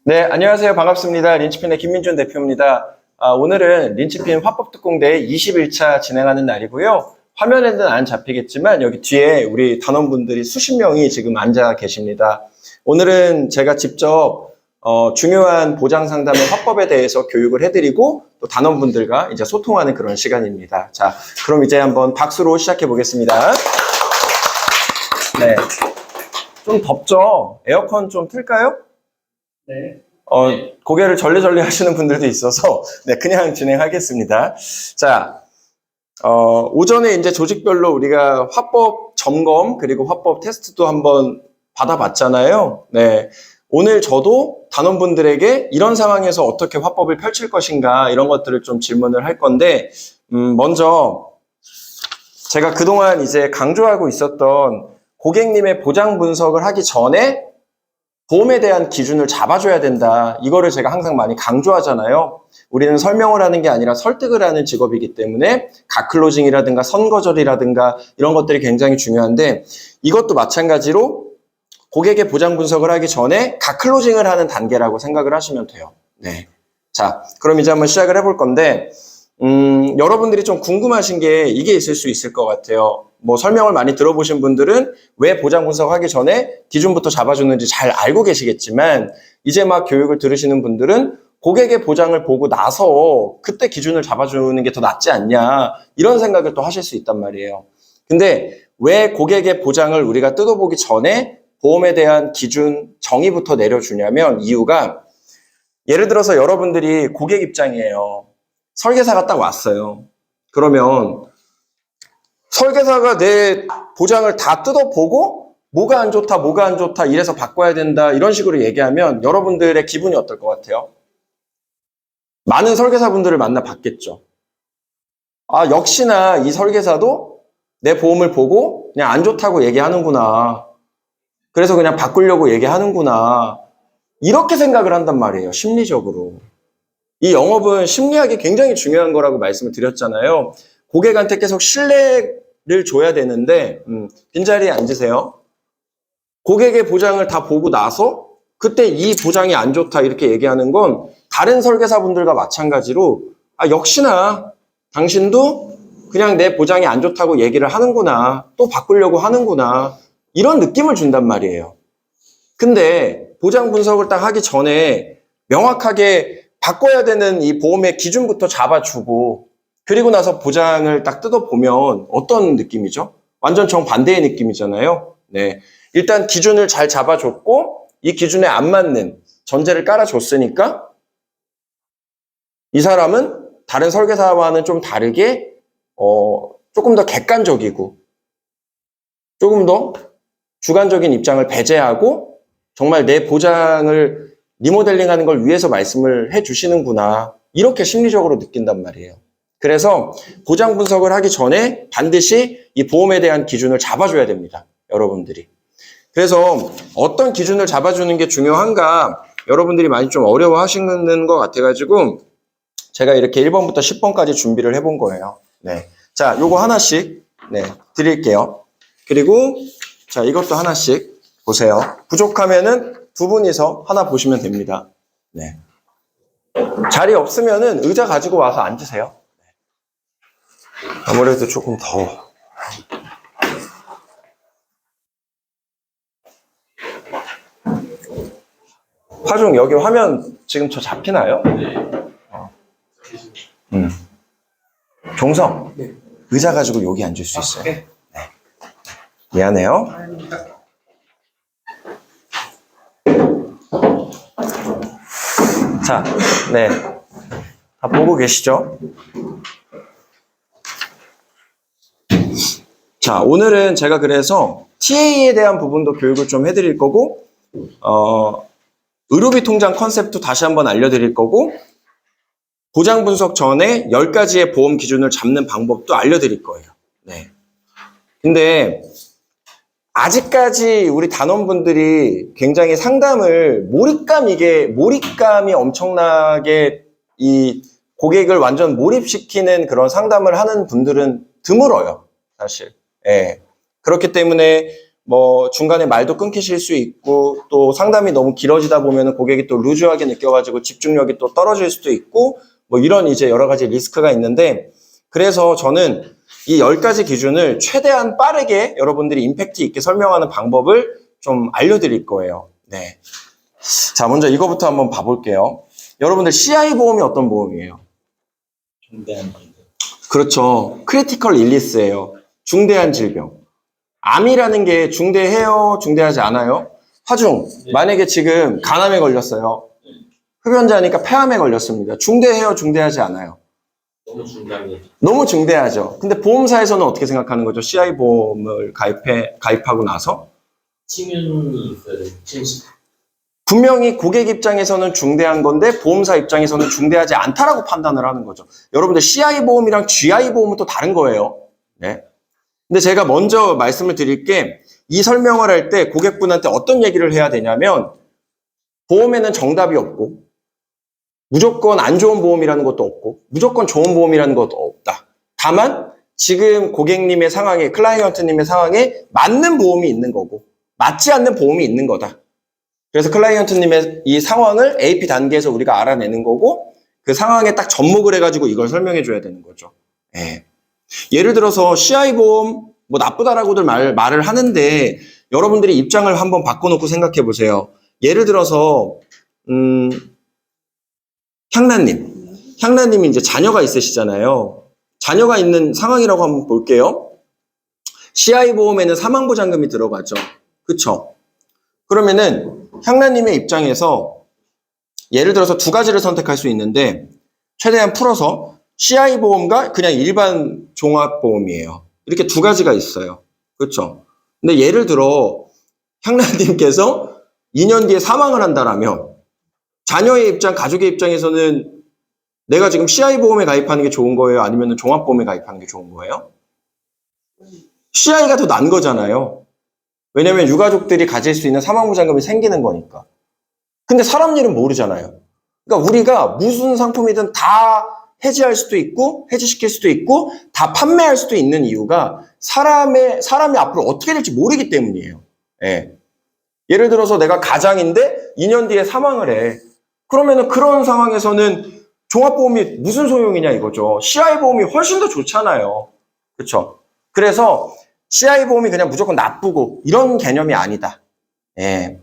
네, 안녕하세요. 반갑습니다. 린치핀의 김민준 대표입니다. 오늘은 린치핀 화법특공대 21차 진행하는 날이고요. 화면에는 안 잡히겠지만 여기 뒤에 우리 단원분들이 수십 명이 지금 앉아 계십니다. 오늘은 제가 직접 중요한 보장 상담의 화법에 대해서 교육을 해드리고 또 단원분들과 이제 소통하는 그런 시간입니다. 자, 그럼 이제 한번 박수로 시작해 보겠습니다. 네, 좀 덥죠? 에어컨 좀 틀까요? 네. 고개를 절레절레 하시는 분들도 있어서, 네, 그냥 진행하겠습니다. 자, 오전에 이제 조직별로 우리가 화법 점검, 그리고 화법 테스트도 한번 받아봤잖아요. 네. 오늘 저도 단원분들에게 이런 상황에서 어떻게 화법을 펼칠 것인가, 이런 것들을 좀 질문을 할 건데, 먼저, 제가 그동안 이제 강조하고 있었던 고객님의 보장 분석을 하기 전에 보험에 대한 기준을 잡아줘야 된다. 이거를 제가 항상 많이 강조하잖아요. 우리는 설명을 하는 게 아니라 설득을 하는 직업이기 때문에 갓클로징이라든가 선거절이라든가 이런 것들이 굉장히 중요한데 이것도 마찬가지로 고객의 보장 분석을 하기 전에 갓클로징을 하는 단계라고 생각을 하시면 돼요. 네. 자, 그럼 이제 한번 시작을 해볼 건데 여러분들이 좀 궁금하신 게 이게 있을 수 있을 것 같아요. 뭐 설명을 많이 들어보신 분들은 왜 보장 분석하기 전에 기준부터 잡아주는지 잘 알고 계시겠지만 이제 막 교육을 들으시는 분들은 고객의 보장을 보고 나서 그때 기준을 잡아주는 게 더 낫지 않냐 이런 생각을 또 하실 수 있단 말이에요. 근데 왜 고객의 보장을 우리가 뜯어보기 전에 보험에 대한 기준 정의부터 내려주냐면 이유가 예를 들어서 여러분들이 고객 입장이에요. 설계사가 딱 왔어요. 그러면 설계사가 내 보장을 다 뜯어보고 뭐가 안 좋다, 뭐가 안 좋다, 이래서 바꿔야 된다 이런 식으로 얘기하면 여러분들의 기분이 어떨 것 같아요? 많은 설계사분들을 만나 봤겠죠. 역시나 이 설계사도 내 보험을 보고 그냥 안 좋다고 얘기하는구나. 그래서 그냥 바꾸려고 얘기하는구나. 이렇게 생각을 한단 말이에요, 심리적으로. 이 영업은 심리학이 굉장히 중요한 거라고 말씀을 드렸잖아요. 고객한테 계속 신뢰를 줘야 되는데 빈자리에 앉으세요. 고객의 보장을 다 보고 나서 그때 이 보장이 안 좋다 이렇게 얘기하는 건 다른 설계사분들과 마찬가지로 역시나 당신도 그냥 내 보장이 안 좋다고 얘기를 하는구나. 또 바꾸려고 하는구나. 이런 느낌을 준단 말이에요. 근데 보장 분석을 딱 하기 전에 명확하게 바꿔야 되는 이 보험의 기준부터 잡아주고 그리고 나서 보장을 딱 뜯어보면 어떤 느낌이죠? 완전 정반대의 느낌이잖아요. 네. 일단 기준을 잘 잡아줬고 이 기준에 안 맞는 전제를 깔아줬으니까 이 사람은 다른 설계사와는 좀 다르게 조금 더 객관적이고 조금 더 주관적인 입장을 배제하고 정말 내 보장을 리모델링하는 걸 위해서 말씀을 해주시는구나. 이렇게 심리적으로 느낀단 말이에요. 그래서 보장 분석을 하기 전에 반드시 이 보험에 대한 기준을 잡아줘야 됩니다. 여러분들이. 그래서 어떤 기준을 잡아주는 게 중요한가 여러분들이 많이 좀 어려워하시는 것 같아가지고 제가 이렇게 1번부터 10번까지 준비를 해본 거예요. 네. 자, 요거 하나씩 드릴게요. 그리고 자, 이것도 하나씩 보세요. 부족하면은 두 분이서 하나 보시면 됩니다. 네. 자리 없으면은 의자 가지고 와서 앉으세요. 아무래도 조금 더워. 화중 여기 화면 지금 저 잡히나요? 네. 종성, 네. 의자 가지고 여기 앉을 수 있어요. 네. 미안해요. 자, 네. 다 보고 계시죠? 자, 오늘은 제가 그래서 TA에 대한 부분도 교육을 좀 해드릴 거고, 의료비 통장 컨셉도 다시 한번 알려드릴 거고, 보장 분석 전에 10가지의 보험 기준을 잡는 방법도 알려드릴 거예요. 네. 근데, 아직까지 우리 단원분들이 굉장히 상담을 몰입감이 엄청나게 이 고객을 완전 몰입시키는 그런 상담을 하는 분들은 드물어요, 사실. 예. 그렇기 때문에 뭐 중간에 말도 끊기실 수 있고 또 상담이 너무 길어지다 보면은 고객이 또 루즈하게 느껴가지고 집중력이 또 떨어질 수도 있고 뭐 이런 이제 여러 가지 리스크가 있는데 그래서 저는 이 10가지 기준을 최대한 빠르게 여러분들이 임팩트 있게 설명하는 방법을 좀 알려드릴 거예요. 네. 자, 먼저 이거부터 한번 봐볼게요. 여러분들 CI 보험이 어떤 보험이에요? 중대한 질병. 그렇죠. 크리티컬 일리스예요. 중대한 질병. 암이라는 게 중대해요? 중대하지 않아요? 하중, 만약에 지금 간암에 걸렸어요. 흡연자니까 폐암에 걸렸습니다. 중대해요? 중대하지 않아요? 너무 중대한 게 너무 중대하죠. 근데 보험사에서는 어떻게 생각하는 거죠? CI 보험을 가입하고 나서? 치명이 있어야 돼. 침식. 분명히 고객 입장에서는 중대한 건데 보험사 입장에서는 중대하지 않다라고 판단을 하는 거죠. 여러분들 CI 보험이랑 GI 보험은 또 다른 거예요. 네. 근데 제가 먼저 말씀을 드릴 게 이 설명을 할 때 고객분한테 어떤 얘기를 해야 되냐면 보험에는 정답이 없고 무조건 안 좋은 보험이라는 것도 없고 무조건 좋은 보험이라는 것도 없다. 다만 지금 고객님의 상황에 클라이언트님의 상황에 맞는 보험이 있는 거고 맞지 않는 보험이 있는 거다. 그래서 클라이언트님의 이 상황을 AP 단계에서 우리가 알아내는 거고 그 상황에 딱 접목을 해가지고 이걸 설명해 줘야 되는 거죠. 예. 예를 들어서 CI 보험 뭐 나쁘다라고들 말을 하는데 여러분들이 입장을 한번 바꿔놓고 생각해 보세요. 예를 들어서 향란님이 이제 자녀가 있으시잖아요. 자녀가 있는 상황이라고 한번 볼게요. CI 보험에는 사망보장금이 들어가죠. 그쵸? 그러면은 향란님의 입장에서 예를 들어서 두 가지를 선택할 수 있는데 최대한 풀어서 CI 보험과 그냥 일반 종합보험이에요. 이렇게 두 가지가 있어요. 그렇죠? 근데 예를 들어 향란님께서 2년 뒤에 사망을 한다라면 자녀의 입장, 가족의 입장에서는 내가 지금 CI 보험에 가입하는 게 좋은 거예요? 아니면 종합보험에 가입하는 게 좋은 거예요? CI가 더 난 거잖아요. 왜냐면 유가족들이 가질 수 있는 사망보장금이 생기는 거니까. 근데 사람 일은 모르잖아요. 그러니까 우리가 무슨 상품이든 다 해지할 수도 있고 해지시킬 수도 있고 다 판매할 수도 있는 이유가 사람이 앞으로 어떻게 될지 모르기 때문이에요. 예. 예를 들어서 내가 가장인데 2년 뒤에 사망을 해. 그러면은 그런 상황에서는 종합보험이 무슨 소용이냐 이거죠. CI 보험이 훨씬 더 좋잖아요. 그렇죠? 그래서 CI 보험이 그냥 무조건 나쁘고 이런 개념이 아니다. 예.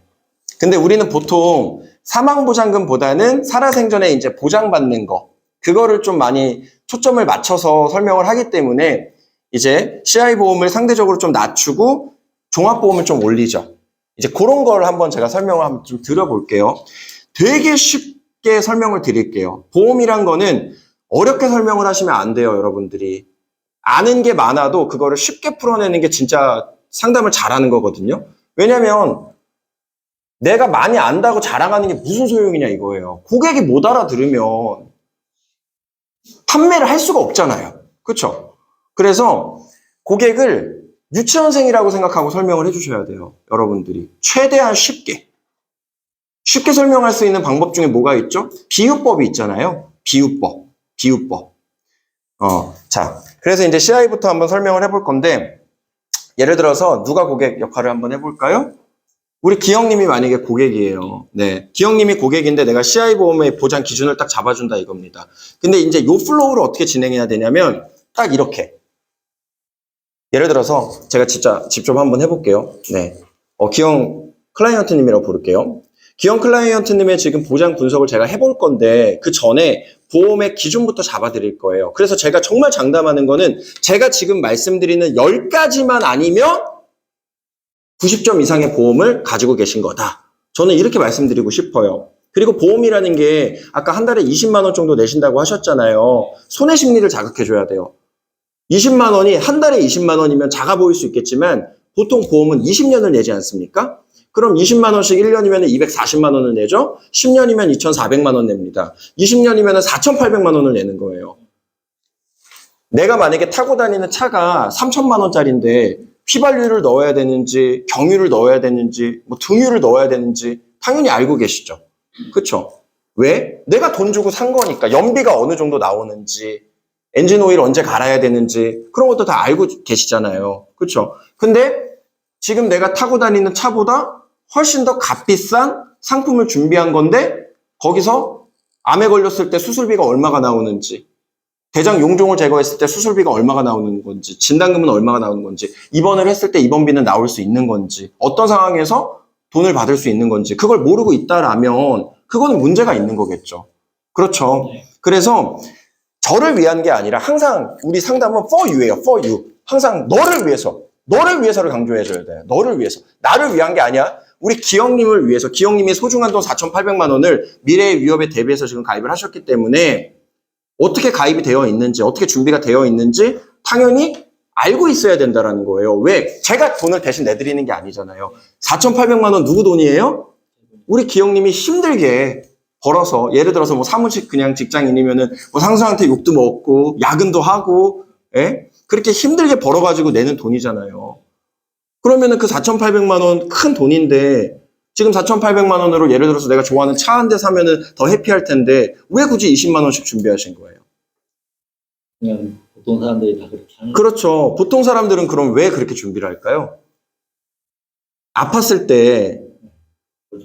근데 우리는 보통 사망보장금보다는 살아생전에 이제 보장받는 거, 그거를 좀 많이 초점을 맞춰서 설명을 하기 때문에 이제 CI 보험을 상대적으로 좀 낮추고 종합보험을 좀 올리죠. 이제 그런 걸 한번 제가 설명을 한번 좀 드려볼게요. 되게 쉽게 설명을 드릴게요. 보험이란 거는 어렵게 설명을 하시면 안 돼요, 여러분들이. 아는 게 많아도 그거를 쉽게 풀어내는 게 진짜 상담을 잘하는 거거든요. 왜냐면 내가 많이 안다고 자랑하는 게 무슨 소용이냐 이거예요. 고객이 못 알아들으면 판매를 할 수가 없잖아요. 그렇죠? 그래서 고객을 유치원생이라고 생각하고 설명을 해주셔야 돼요. 여러분들이. 최대한 쉽게. 쉽게 설명할 수 있는 방법 중에 뭐가 있죠? 비유법이 있잖아요. 비유법. 자, 그래서 이제 CI부터 한번 설명을 해볼 건데 예를 들어서 누가 고객 역할을 한번 해볼까요? 우리 기영님이 만약에 고객이에요. 네, 기영님이 고객인데 내가 CI 보험의 보장 기준을 딱 잡아준다 이겁니다. 근데 이제 요 플로우를 어떻게 진행해야 되냐면 딱 이렇게. 예를 들어서 제가 진짜 직접 한번 해볼게요. 네, 기영 클라이언트님이라고 부를게요. 기영 클라이언트님의 지금 보장 분석을 제가 해볼 건데 그 전에 보험의 기준부터 잡아드릴 거예요. 그래서 제가 정말 장담하는 거는 제가 지금 말씀드리는 10가지만 아니면 90점 이상의 보험을 가지고 계신 거다. 저는 이렇게 말씀드리고 싶어요. 그리고 보험이라는 게 아까 한 달에 20만 원 정도 내신다고 하셨잖아요. 손해 심리를 자극해줘야 돼요. 20만 원이 한 달에 20만 원이면 작아 보일 수 있겠지만 보통 보험은 20년을 내지 않습니까? 그럼 20만 원씩 1년이면 240만 원을 내죠? 10년이면 2,400만 원 냅니다. 20년이면 4,800만 원을 내는 거예요. 내가 만약에 타고 다니는 차가 3,000만 원짜리인데 휘발유를 넣어야 되는지 경유를 넣어야 되는지 뭐 등유를 넣어야 되는지 당연히 알고 계시죠. 그렇죠? 왜? 내가 돈 주고 산 거니까 연비가 어느 정도 나오는지 엔진 오일 언제 갈아야 되는지 그런 것도 다 알고 계시잖아요. 그렇죠? 근데 지금 내가 타고 다니는 차보다 훨씬 더 값비싼 상품을 준비한 건데 거기서 암에 걸렸을 때 수술비가 얼마가 나오는지, 대장 용종을 제거했을 때 수술비가 얼마가 나오는 건지, 진단금은 얼마가 나오는 건지, 입원을 했을 때 입원비는 나올 수 있는 건지, 어떤 상황에서 돈을 받을 수 있는 건지 그걸 모르고 있다라면 그거는 문제가 있는 거겠죠. 그렇죠. 네. 그래서 저를 위한 게 아니라 항상 우리 상담은 for you예요. for you. 항상 너를 위해서를 강조해줘야 돼요. 너를 위해서. 나를 위한 게 아니야. 우리 기영님을 위해서, 기영님이 소중한 돈 4,800만 원을 미래의 위협에 대비해서 지금 가입을 하셨기 때문에 어떻게 가입이 되어 있는지, 어떻게 준비가 되어 있는지 당연히 알고 있어야 된다는 거예요. 왜? 제가 돈을 대신 내드리는 게 아니잖아요. 4,800만 원 누구 돈이에요? 우리 기영님이 힘들게 벌어서, 예를 들어서 뭐 사무직 그냥 직장인이면은 뭐 상사한테 욕도 먹고 야근도 하고, 예? 그렇게 힘들게 벌어가지고 내는 돈이잖아요. 그러면은 그 4,800만 원 큰 돈인데 지금 4,800만 원으로 예를 들어서 내가 좋아하는 차 한 대 사면은 더 해피할 텐데 왜 굳이 20만 원씩 준비하신 거예요? 그냥 보통 사람들이 다 그렇게 하는 그렇죠. 보통 사람들은 그럼 왜 그렇게 준비를 할까요? 아팠을 때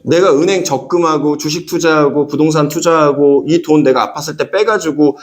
내가 은행 적금하고 주식 투자하고 부동산 투자하고 이 돈 내가 아팠을 때 빼가지고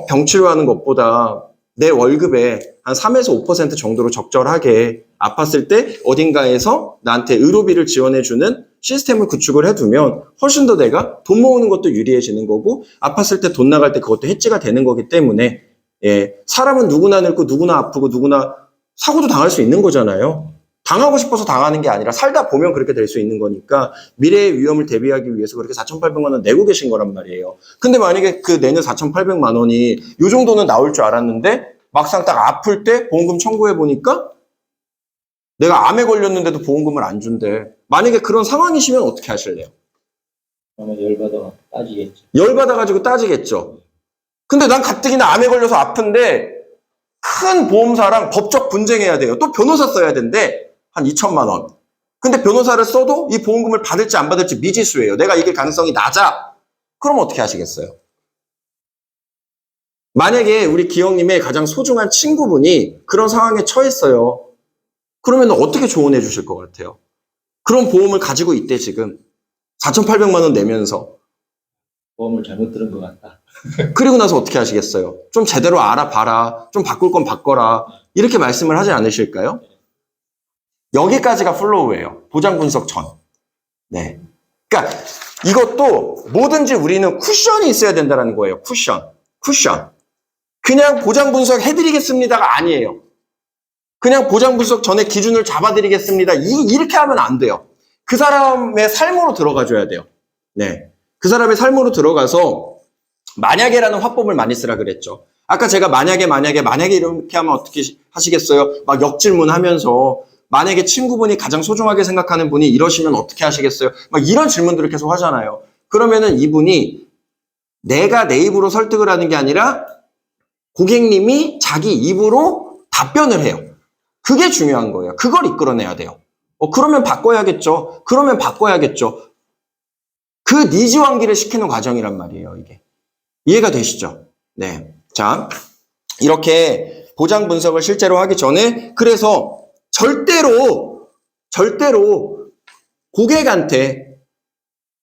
병치료하는 것보다 내 월급에 한 3에서 5% 정도로 적절하게 아팠을 때 어딘가에서 나한테 의료비를 지원해주는 시스템을 구축을 해두면 훨씬 더 내가 돈 모으는 것도 유리해지는 거고 아팠을 때 돈 나갈 때 그것도 해지가 되는 거기 때문에 예, 사람은 누구나 늙고 누구나 아프고 누구나 사고도 당할 수 있는 거잖아요. 당하고 싶어서 당하는 게 아니라 살다 보면 그렇게 될 수 있는 거니까 미래의 위험을 대비하기 위해서 그렇게 4,800만 원 내고 계신 거란 말이에요. 근데 만약에 그 내는 4,800만 원이 이 정도는 나올 줄 알았는데 막상 딱 아플 때 보험금 청구해 보니까 내가 암에 걸렸는데도 보험금을 안 준대. 만약에 그런 상황이시면 어떻게 하실래요? 그러면 열받아 따지겠지. 열받아가지고 따지겠죠. 근데 난 가뜩이나 암에 걸려서 아픈데 큰 보험사랑 법적 분쟁해야 돼요. 또 변호사 써야 된대. 한 2천만 원. 근데 변호사를 써도 이 보험금을 받을지 안 받을지 미지수예요. 내가 이길 가능성이 낮아. 그럼 어떻게 하시겠어요? 만약에 우리 기영님의 가장 소중한 친구분이 그런 상황에 처했어요. 그러면 어떻게 조언해 주실 것 같아요? 그런 보험을 가지고 있대 지금. 4,800만 원 내면서. 보험을 잘못 들은 것 같다. 그리고 나서 어떻게 하시겠어요? 좀 제대로 알아봐라. 좀 바꿀 건 바꿔라. 이렇게 말씀을 하지 않으실까요? 여기까지가 플로우예요. 보장 분석 전. 네. 그러니까 이것도 뭐든지 우리는 쿠션이 있어야 된다는 거예요. 쿠션. 그냥 보장 분석 해드리겠습니다가 아니에요. 그냥 보장 분석 전에 기준을 잡아드리겠습니다. 이렇게 하면 안 돼요. 그 사람의 삶으로 들어가줘야 돼요. 네. 그 사람의 삶으로 들어가서 만약에라는 화법을 많이 쓰라 그랬죠. 아까 제가 만약에 이렇게 하면 어떻게 하시겠어요? 막 역질문하면서 만약에 친구분이 가장 소중하게 생각하는 분이 이러시면 어떻게 하시겠어요? 막 이런 질문들을 계속 하잖아요. 그러면은 이분이 내가 내 입으로 설득을 하는 게 아니라 고객님이 자기 입으로 답변을 해요. 그게 중요한 거예요. 그걸 이끌어내야 돼요. 그러면 바꿔야겠죠. 그 니즈 환기를 시키는 과정이란 말이에요, 이게. 이해가 되시죠? 네. 자, 이렇게 보장 분석을 실제로 하기 전에 그래서 절대로 고객한테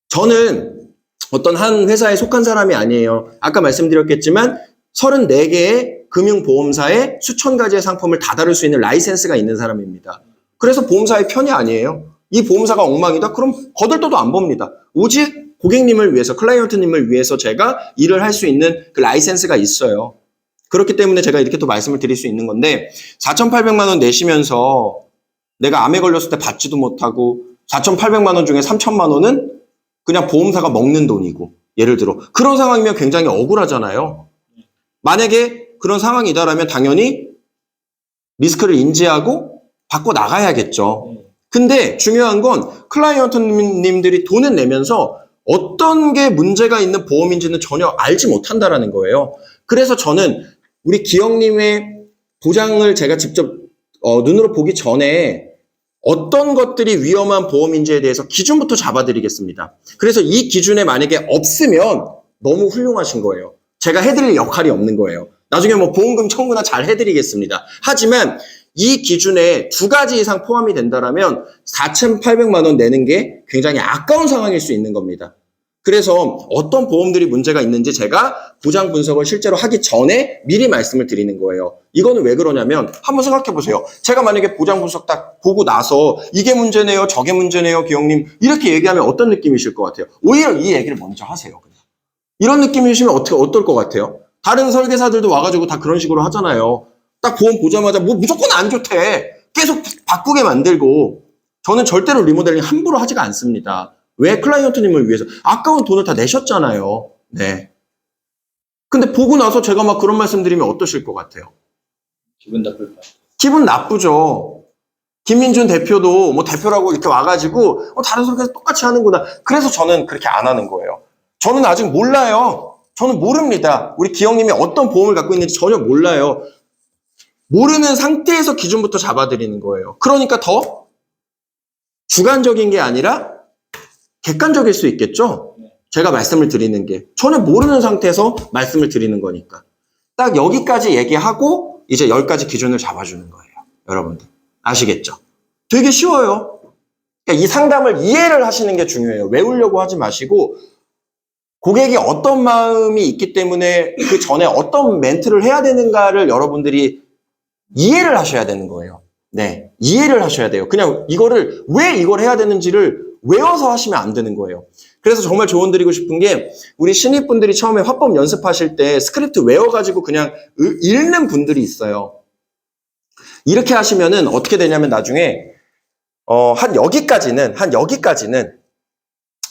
저는 어떤 한 회사에 속한 사람이 아니에요. 아까 말씀드렸겠지만 34개의 금융보험사에 수천 가지의 상품을 다 다룰 수 있는 라이센스가 있는 사람입니다. 그래서 보험사의 편이 아니에요. 이 보험사가 엉망이다? 그럼 거들떠도 안 봅니다. 오직 고객님을 위해서, 클라이언트님을 위해서 제가 일을 할 수 있는 그 라이센스가 있어요. 그렇기 때문에 제가 이렇게 또 말씀을 드릴 수 있는 건데 4,800만 원 내시면서 내가 암에 걸렸을 때 받지도 못하고 4,800만 원 중에 3,000만 원은 그냥 보험사가 먹는 돈이고 예를 들어 그런 상황이면 굉장히 억울하잖아요. 만약에 그런 상황이다라면 당연히 리스크를 인지하고 바꿔 나가야겠죠. 근데 중요한 건 클라이언트님들이 돈을 내면서 어떤 게 문제가 있는 보험인지는 전혀 알지 못한다라는 거예요. 그래서 저는 우리 기영님의 보장을 제가 직접 눈으로 보기 전에 어떤 것들이 위험한 보험인지에 대해서 기준부터 잡아드리겠습니다. 그래서 이 기준에 만약에 없으면 너무 훌륭하신 거예요. 제가 해드릴 역할이 없는 거예요. 나중에 뭐 보험금 청구나 잘 해드리겠습니다. 하지만 이 기준에 2가지 이상 포함이 된다라면 4,800만 원 내는 게 굉장히 아까운 상황일 수 있는 겁니다. 그래서 어떤 보험들이 문제가 있는지 제가 보장 분석을 실제로 하기 전에 미리 말씀을 드리는 거예요. 이거는 왜 그러냐면 한번 생각해 보세요. 제가 만약에 보장 분석 딱 보고 나서 이게 문제네요, 저게 문제네요, 기영님 이렇게 얘기하면 어떤 느낌이실 것 같아요? 오히려 이 얘기를 먼저 하세요. 그냥. 이런 느낌이시면 어떨 것 같아요? 다른 설계사들도 와가지고 다 그런 식으로 하잖아요. 딱 보험 보자마자 뭐 무조건 안 좋대. 계속 바꾸게 만들고. 저는 절대로 리모델링 함부로 하지가 않습니다. 왜? 클라이언트님을 위해서. 아까운 돈을 다 내셨잖아요. 네. 근데 보고 나서 제가 막 그런 말씀 드리면 어떠실 것 같아요? 기분 나쁠까? 기분 나쁘죠. 김민준 대표도 뭐 대표라고 이렇게 와가지고 다른 설계사 똑같이 하는구나. 그래서 저는 그렇게 안 하는 거예요. 저는 아직 몰라요. 저는 모릅니다. 우리 기영님이 어떤 보험을 갖고 있는지 전혀 몰라요. 모르는 상태에서 기준부터 잡아드리는 거예요. 그러니까 더 주관적인 게 아니라 객관적일 수 있겠죠? 제가 말씀을 드리는 게. 전혀 모르는 상태에서 말씀을 드리는 거니까. 딱 여기까지 얘기하고 이제 10가지 기준을 잡아주는 거예요. 여러분들. 아시겠죠? 되게 쉬워요. 그러니까 이 상담을 이해를 하시는 게 중요해요. 외우려고 하지 마시고 고객이 어떤 마음이 있기 때문에 그 전에 어떤 멘트를 해야 되는가를 여러분들이 이해를 하셔야 되는 거예요. 네. 이해를 하셔야 돼요. 그냥 이거를 왜 이걸 해야 되는지를 외워서 하시면 안 되는 거예요. 그래서 정말 조언 드리고 싶은 게 우리 신입분들이 처음에 화법 연습하실 때 스크립트 외워가지고 그냥 읽는 분들이 있어요. 이렇게 하시면은 어떻게 되냐면 나중에 한 여기까지는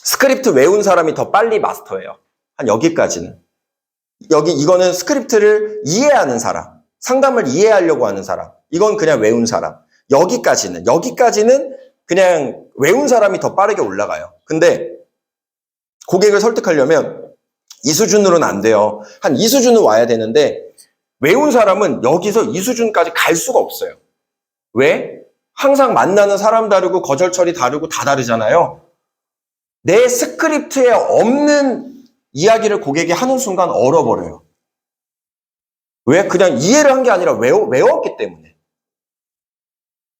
스크립트 외운 사람이 더 빨리 마스터해요. 한 여기까지는. 이거는 스크립트를 이해하는 사람, 상담을 이해하려고 하는 사람, 이건 그냥 외운 사람. 여기까지는 그냥 외운 사람이 더 빠르게 올라가요. 근데 고객을 설득하려면 이 수준으로는 안 돼요. 한 이 수준은 와야 되는데 외운 사람은 여기서 이 수준까지 갈 수가 없어요. 왜? 항상 만나는 사람 다르고 거절 처리 다르고 다 다르잖아요. 내 스크립트에 없는 이야기를 고객이 하는 순간 얼어버려요. 왜? 그냥 이해를 한 게 아니라 외웠기 때문에.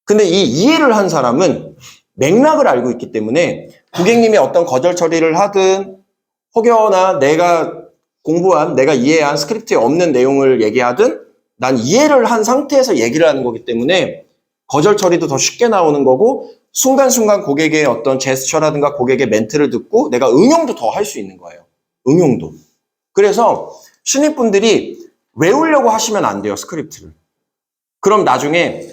근데 이 이해를 한 사람은 맥락을 알고 있기 때문에 고객님이 어떤 거절 처리를 하든 혹여나 내가 공부한, 내가 이해한 스크립트에 없는 내용을 얘기하든 난 이해를 한 상태에서 얘기를 하는 거기 때문에 거절 처리도 더 쉽게 나오는 거고 순간순간 고객의 어떤 제스처라든가 고객의 멘트를 듣고 내가 응용도 더 할 수 있는 거예요. 응용도. 그래서 신입분들이 외우려고 하시면 안 돼요, 스크립트를. 그럼 나중에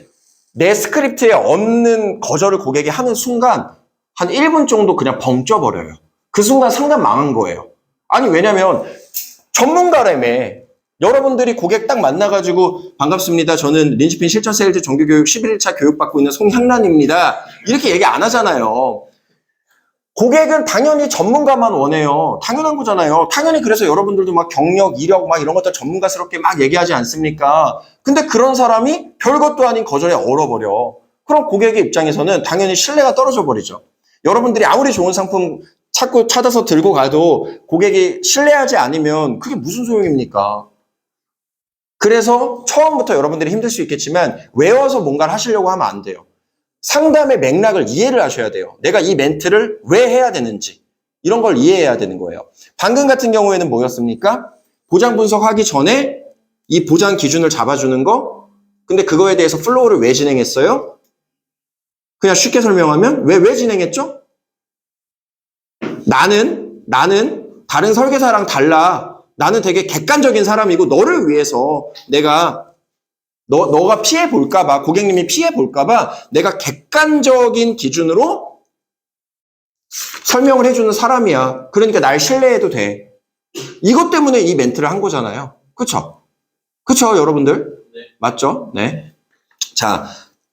내 스크립트에 없는 거절을 고객이 하는 순간 한 1분 정도 그냥 벙쪄버려요. 그 순간 상담 망한 거예요. 아니 왜냐면 전문가라며. 여러분들이 고객 딱 만나가지고 반갑습니다. 저는 린치핀 실전 세일즈 정규교육 11일차 교육받고 있는 송향란입니다. 이렇게 얘기 안 하잖아요. 고객은 당연히 전문가만 원해요. 당연한 거잖아요. 당연히 그래서 여러분들도 막 경력, 이력 막 이런 것들 전문가스럽게 막 얘기하지 않습니까? 근데 그런 사람이 별것도 아닌 거절에 얼어버려. 그럼 고객의 입장에서는 당연히 신뢰가 떨어져 버리죠. 여러분들이 아무리 좋은 상품 찾아서 들고 가도 고객이 신뢰하지 않으면 그게 무슨 소용입니까? 그래서 처음부터 여러분들이 힘들 수 있겠지만 외워서 뭔가를 하시려고 하면 안 돼요. 상담의 맥락을 이해를 하셔야 돼요. 내가 이 멘트를 왜 해야 되는지 이런 걸 이해해야 되는 거예요. 방금 같은 경우에는 뭐였습니까? 보장 분석하기 전에 이 보장 기준을 잡아주는 거. 근데 그거에 대해서 플로우를 왜 진행했어요? 그냥 쉽게 설명하면 왜 진행했죠? 나는 다른 설계사랑 달라. 나는 되게 객관적인 사람이고 너를 위해서 내가 너가 피해 볼까봐, 고객님이 피해 볼까봐 내가 객관적인 기준으로 설명을 해주는 사람이야. 그러니까 날 신뢰해도 돼. 이것 때문에 이 멘트를 한 거잖아요. 그쵸? 그쵸, 여러분들? 네. 맞죠? 네. 자,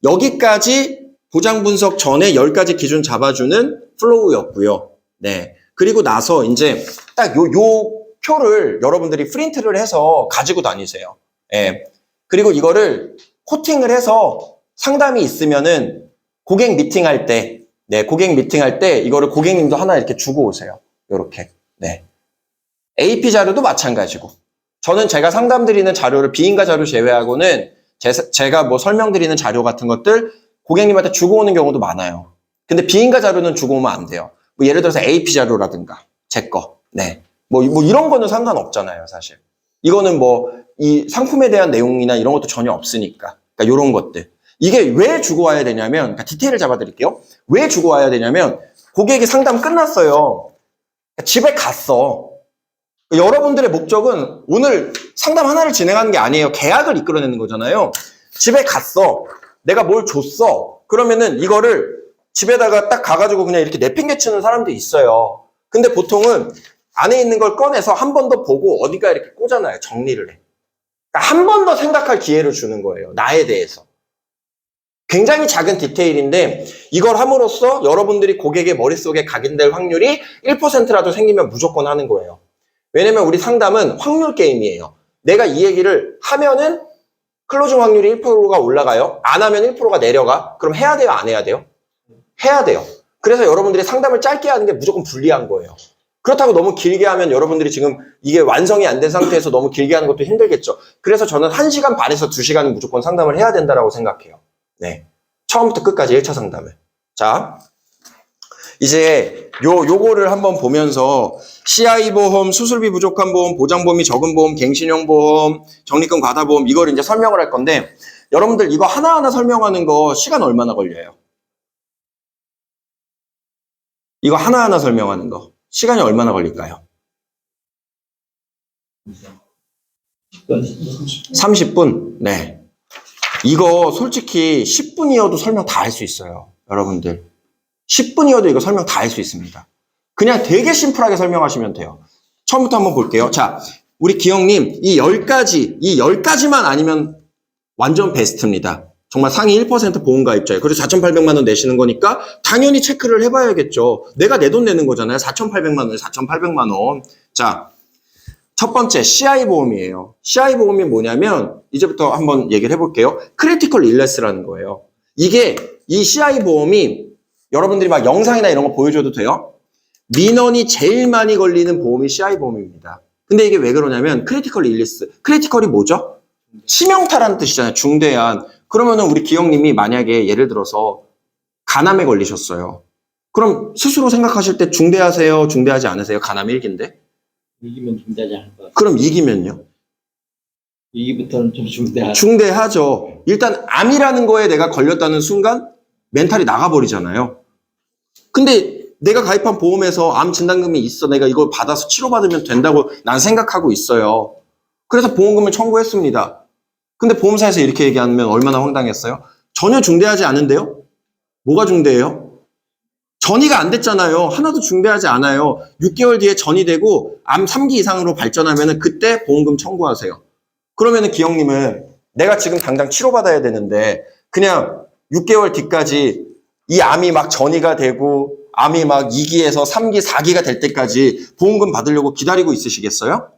여기까지 보장 분석 전에 10가지 기준 잡아주는 플로우였고요. 네. 그리고 나서 이제 딱 요 표를 여러분들이 프린트를 해서 가지고 다니세요. 예. 그리고 이거를 코팅을 해서 상담이 있으면은 고객 미팅할 때, 이거를 고객님도 하나 이렇게 주고 오세요. 요렇게. 네. AP 자료도 마찬가지고. 저는 제가 상담 드리는 자료를 비인가 자료 제외하고는 제가 뭐 설명드리는 자료 같은 것들 고객님한테 주고 오는 경우도 많아요. 근데 비인가 자료는 주고 오면 안 돼요. 뭐 예를 들어서 AP 자료라든가 제 거. 네. 뭐 이런 거는 상관없잖아요, 사실. 이거는 뭐 이 상품에 대한 내용이나 이런 것도 전혀 없으니까. 그러니까 이런 것들. 이게 왜 주고 와야 되냐면, 그러니까 디테일을 잡아드릴게요. 왜 주고 와야 되냐면 고객이 상담 끝났어요. 집에 갔어. 여러분들의 목적은 오늘 상담 하나를 진행하는 게 아니에요. 계약을 이끌어내는 거잖아요. 집에 갔어. 내가 뭘 줬어. 그러면은 이거를 집에다가 딱 가가지고 그냥 이렇게 내팽개치는 사람도 있어요. 근데 보통은 안에 있는 걸 꺼내서 한 번 더 보고 어디가 이렇게 꽂아놔요. 정리를 해. 그러니까 한 번 더 생각할 기회를 주는 거예요. 나에 대해서. 굉장히 작은 디테일인데 이걸 함으로써 여러분들이 고객의 머릿속에 각인될 확률이 1%라도 생기면 무조건 하는 거예요. 왜냐면 우리 상담은 확률 게임이에요. 내가 이 얘기를 하면은 클로징 확률이 1%가 올라가요. 안 하면 1%가 내려가. 그럼 해야 돼요? 안 해야 돼요? 해야 돼요. 그래서 여러분들이 상담을 짧게 하는 게 무조건 불리한 거예요. 그렇다고 너무 길게 하면 여러분들이 지금 이게 완성이 안 된 상태에서 너무 길게 하는 것도 힘들겠죠. 그래서 저는 1시간 반에서 2시간은 무조건 상담을 해야 된다고 생각해요. 네. 처음부터 끝까지 1차 상담을. 자, 이제 요거를 한번 보면서 CI 보험, 수술비 부족한 보험, 보장보험이 적은 보험, 갱신형 보험, 적립금 과다 보험 이걸 이제 설명을 할 건데 여러분들 이거 하나하나 설명하는 거 시간 얼마나 걸려요? 이거 하나하나 설명하는 거 시간이 얼마나 걸릴까요? 30분? 네. 이거 솔직히 10분이어도 설명 다 할 수 있어요. 여러분들. 10분이어도 이거 설명 다 할 수 있습니다. 그냥 되게 심플하게 설명하시면 돼요. 처음부터 한번 볼게요. 자, 우리 기영님, 이 10가지만 아니면 완전 베스트입니다. 정말 상위 1% 보험가입자예요. 그래서 4,800만 원 내시는 거니까 당연히 체크를 해봐야겠죠. 내가 내 돈 내는 거잖아요. 4,800만 원에 4,800만 원. 자, 첫 번째 CI 보험이에요. CI 보험이 뭐냐면 이제부터 한번 얘기를 해볼게요. 크리티컬 일레스라는 거예요. 이게 이 CI 보험이 여러분들이 막 영상이나 이런 거 보여줘도 돼요. 민원이 제일 많이 걸리는 보험이 CI 보험입니다. 근데 이게 왜 그러냐면 크리티컬 일리스. 크리티컬이 뭐죠? 치명타라는 뜻이잖아요. 중대한. 그러면은 우리 기영님이 만약에 예를 들어서 간암에 걸리셨어요. 그럼 스스로 생각하실 때 중대하세요? 중대하지 않으세요? 간암 1기인데? 이기면 중대하지 않을 것 같아요. 그럼 이기면요? 이기부터는 좀 중대하죠. 중대하죠. 일단 암이라는 거에 내가 걸렸다는 순간 멘탈이 나가버리잖아요. 근데 내가 가입한 보험에서 암 진단금이 있어. 내가 이걸 받아서 치료받으면 된다고 난 생각하고 있어요. 그래서 보험금을 청구했습니다. 근데 보험사에서 이렇게 얘기하면 얼마나 황당했어요? 전혀 중대하지 않은데요? 뭐가 중대해요? 전이가 안 됐잖아요. 하나도 중대하지 않아요. 6개월 뒤에 전이 되고 암 3기 이상으로 발전하면 그때 보험금 청구하세요. 그러면은 기영님은 내가 지금 당장 치료받아야 되는데 그냥 6개월 뒤까지 이 암이 막 전이가 되고 암이 막 2기에서 3기, 4기가 될 때까지 보험금 받으려고 기다리고 있으시겠어요?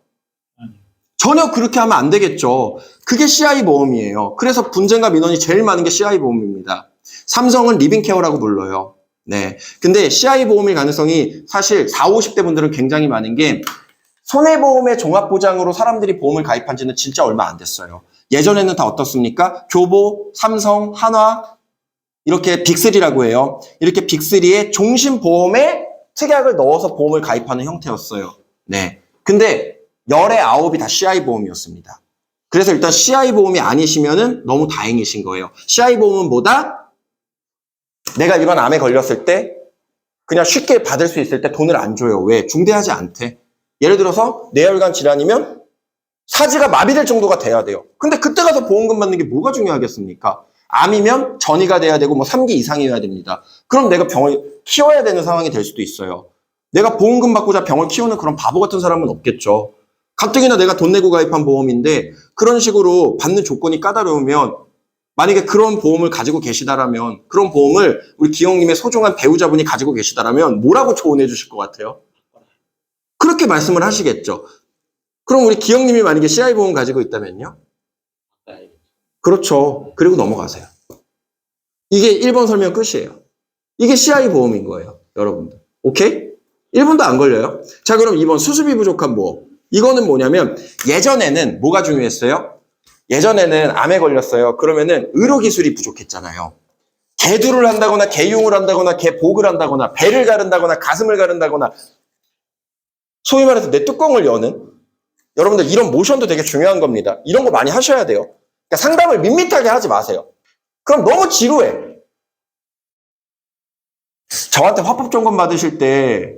전혀 그렇게 하면 안 되겠죠. 그게 CI 보험이에요. 그래서 분쟁과 민원이 제일 많은 게 CI 보험입니다. 삼성은 리빙케어라고 불러요. 네. 근데 CI 보험일 가능성이 사실 40, 50대 분들은 굉장히 많은 게 손해보험의 종합보장으로 사람들이 보험을 가입한 지는 진짜 얼마 안 됐어요. 예전에는 다 어떻습니까? 교보, 삼성, 한화 이렇게 빅3라고 해요. 이렇게 빅3의 종신보험에 특약을 넣어서 보험을 가입하는 형태였어요. 네. 근데 열의 9이 다 CI 보험이었습니다. 그래서 일단 CI 보험이 아니시면은 너무 다행이신 거예요. CI 보험은 뭐다? 내가 이런 암에 걸렸을 때 그냥 쉽게 받을 수 있을 때 돈을 안 줘요. 왜? 중대하지 않대. 예를 들어서 뇌혈관 질환이면 사지가 마비될 정도가 돼야 돼요. 근데 그때 가서 보험금 받는 게 뭐가 중요하겠습니까? 암이면 전이가 돼야 되고 뭐 3기 이상이어야 됩니다. 그럼 내가 병을 키워야 되는 상황이 될 수도 있어요. 내가 보험금 받고자 병을 키우는 그런 바보 같은 사람은 없겠죠. 가뜩이나 내가 돈 내고 가입한 보험인데 그런 식으로 받는 조건이 까다로우면 만약에 그런 보험을 가지고 계시다라면 그런 보험을 우리 기영님의 소중한 배우자분이 가지고 계시다라면 뭐라고 조언해 주실 것 같아요? 그렇게 말씀을 하시겠죠. 그럼 우리 기영님이 만약에 CI 보험 가지고 있다면요? 그렇죠. 그리고 넘어가세요. 이게 1번 설명 끝이에요. 이게 CI 보험인 거예요. 여러분들. 오케이? 1분도 안 걸려요. 자, 그럼 2번 수수비 부족한 보험. 이거는 뭐냐면 예전에는 뭐가 중요했어요? 예전에는 암에 걸렸어요. 그러면은 의료기술이 부족했잖아요. 개두를 한다거나 개용을 한다거나 개복을 한다거나 배를 가른다거나 가슴을 가른다거나 소위 말해서 내 뚜껑을 여는 여러분들 이런 모션도 되게 중요한 겁니다. 이런 거 많이 하셔야 돼요. 그러니까 상담을 밋밋하게 하지 마세요. 그럼 너무 지루해. 저한테 화법 점검 받으실 때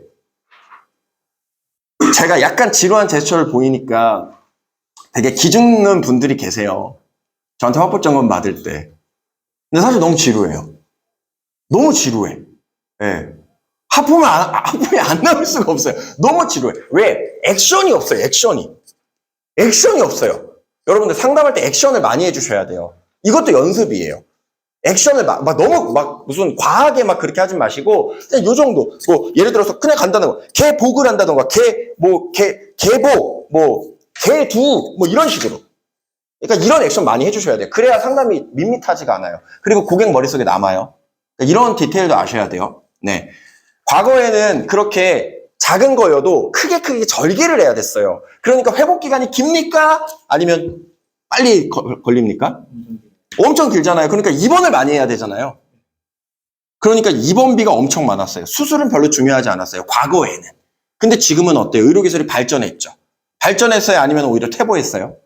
제가 약간 지루한 제스처를 보이니까 되게 기죽는 분들이 계세요. 저한테 화법 점검 받을 때. 근데 사실 너무 지루해요. 너무 지루해. 예. 하품이 안 나올 수가 없어요. 너무 지루해. 왜? 액션이 없어요, 액션이. 액션이 없어요. 여러분들 상담할 때 액션을 많이 해주셔야 돼요. 이것도 연습이에요. 액션을 막 너무 막 무슨 과하게 막 그렇게 하지 마시고, 그냥 요 정도. 뭐, 예를 들어서 그냥 간단한 거. 개복을 한다던가, 개복, 개두, 뭐 이런 식으로. 그러니까 이런 액션 많이 해주셔야 돼요. 그래야 상담이 밋밋하지가 않아요. 그리고 고객 머릿속에 남아요. 그러니까 이런 디테일도 아셔야 돼요. 네. 과거에는 그렇게 작은 거여도 크게 절개를 해야 됐어요. 그러니까 회복 기간이 깁니까? 아니면 빨리 걸립니까? 엄청 길잖아요. 그러니까 입원을 많이 해야 되잖아요. 그러니까 입원비가 엄청 많았어요. 수술은 별로 중요하지 않았어요. 과거에는. 근데 지금은 어때요? 의료기술이 발전했죠. 발전했어요? 아니면 오히려 퇴보했어요?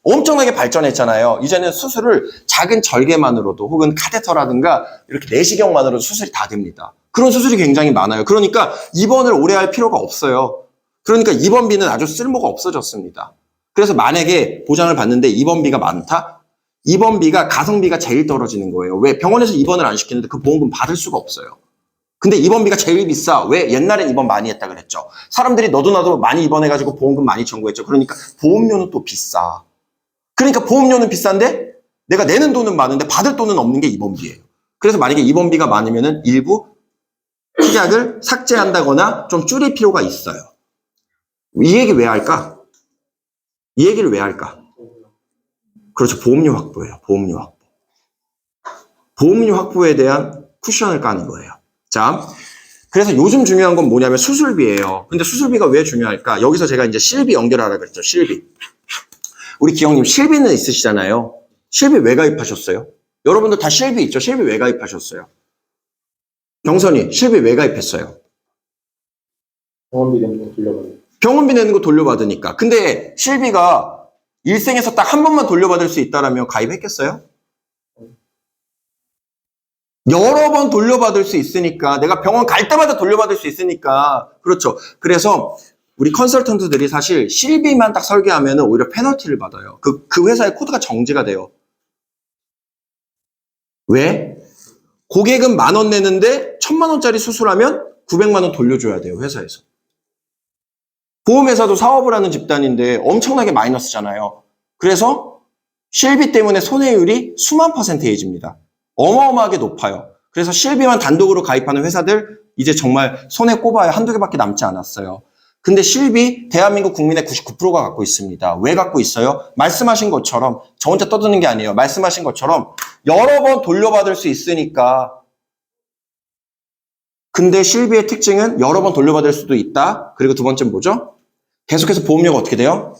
엄청나게 발전했잖아요. 이제는 수술을 작은 절개만으로도 혹은 카테터라든가 이렇게 내시경만으로도 수술이 다 됩니다. 그런 수술이 굉장히 많아요. 그러니까 입원을 오래 할 필요가 없어요. 그러니까 입원비는 아주 쓸모가 없어졌습니다. 그래서 만약에 보장을 받는데 입원비가 많다? 입원비가 가성비가 제일 떨어지는 거예요. 왜? 병원에서 입원을 안 시키는데 그 보험금 받을 수가 없어요. 근데 입원비가 제일 비싸. 왜? 옛날엔 입원 많이 했다 그랬죠. 사람들이 너도 나도 많이 입원해가지고 보험금 많이 청구했죠. 그러니까 보험료는 또 비싸. 그러니까 보험료는 비싼데 내가 내는 돈은 많은데 받을 돈은 없는 게 입원비예요. 그래서 만약에 입원비가 많으면은 일부 식약을 삭제한다거나 좀 줄일 필요가 있어요. 이 얘기 왜 할까? 이 얘기를 왜 할까? 그렇죠. 보험료 확보예요. 보험료 확보. 보험료 확보에 대한 쿠션을 까는 거예요. 자, 그래서 요즘 중요한 건 뭐냐면 수술비예요. 근데 수술비가 왜 중요할까? 여기서 제가 이제 실비 연결하라 그랬죠. 실비. 우리 기영님 실비는 있으시잖아요. 실비 왜 가입하셨어요? 여러분들 다 실비 있죠? 실비 왜 가입하셨어요? 경선이 실비 왜 가입했어요? 병원비 내는 거 돌려받아요. 병원비 내는 거 돌려받으니까. 근데 실비가 일생에서 딱 한 번만 돌려받을 수 있다라면 가입했겠어요? 여러 번 돌려받을 수 있으니까, 내가 병원 갈 때마다 돌려받을 수 있으니까. 그렇죠. 그래서 우리 컨설턴트들이 사실 실비만 딱 설계하면 오히려 페널티를 받아요. 그 회사의 코드가 정지가 돼요. 왜? 고객은 10,000원 내는데 1,000,000원짜리 수술하면 900만 원 돌려줘야 돼요, 회사에서. 보험회사도 사업을 하는 집단인데 엄청나게 마이너스잖아요. 그래서 실비 때문에 손해율이 수만 %입니다. 어마어마하게 높아요. 그래서 실비만 단독으로 가입하는 회사들 이제 정말 손에 꼽아야 한두 개밖에 남지 않았어요. 근데 실비 대한민국 국민의 99%가 갖고 있습니다. 왜 갖고 있어요? 말씀하신 것처럼, 저 혼자 떠드는 게 아니에요. 말씀하신 것처럼 여러 번 돌려받을 수 있으니까. 근데 실비의 특징은 여러 번 돌려받을 수도 있다. 그리고 두 번째는 뭐죠? 계속해서 보험료가 어떻게 돼요?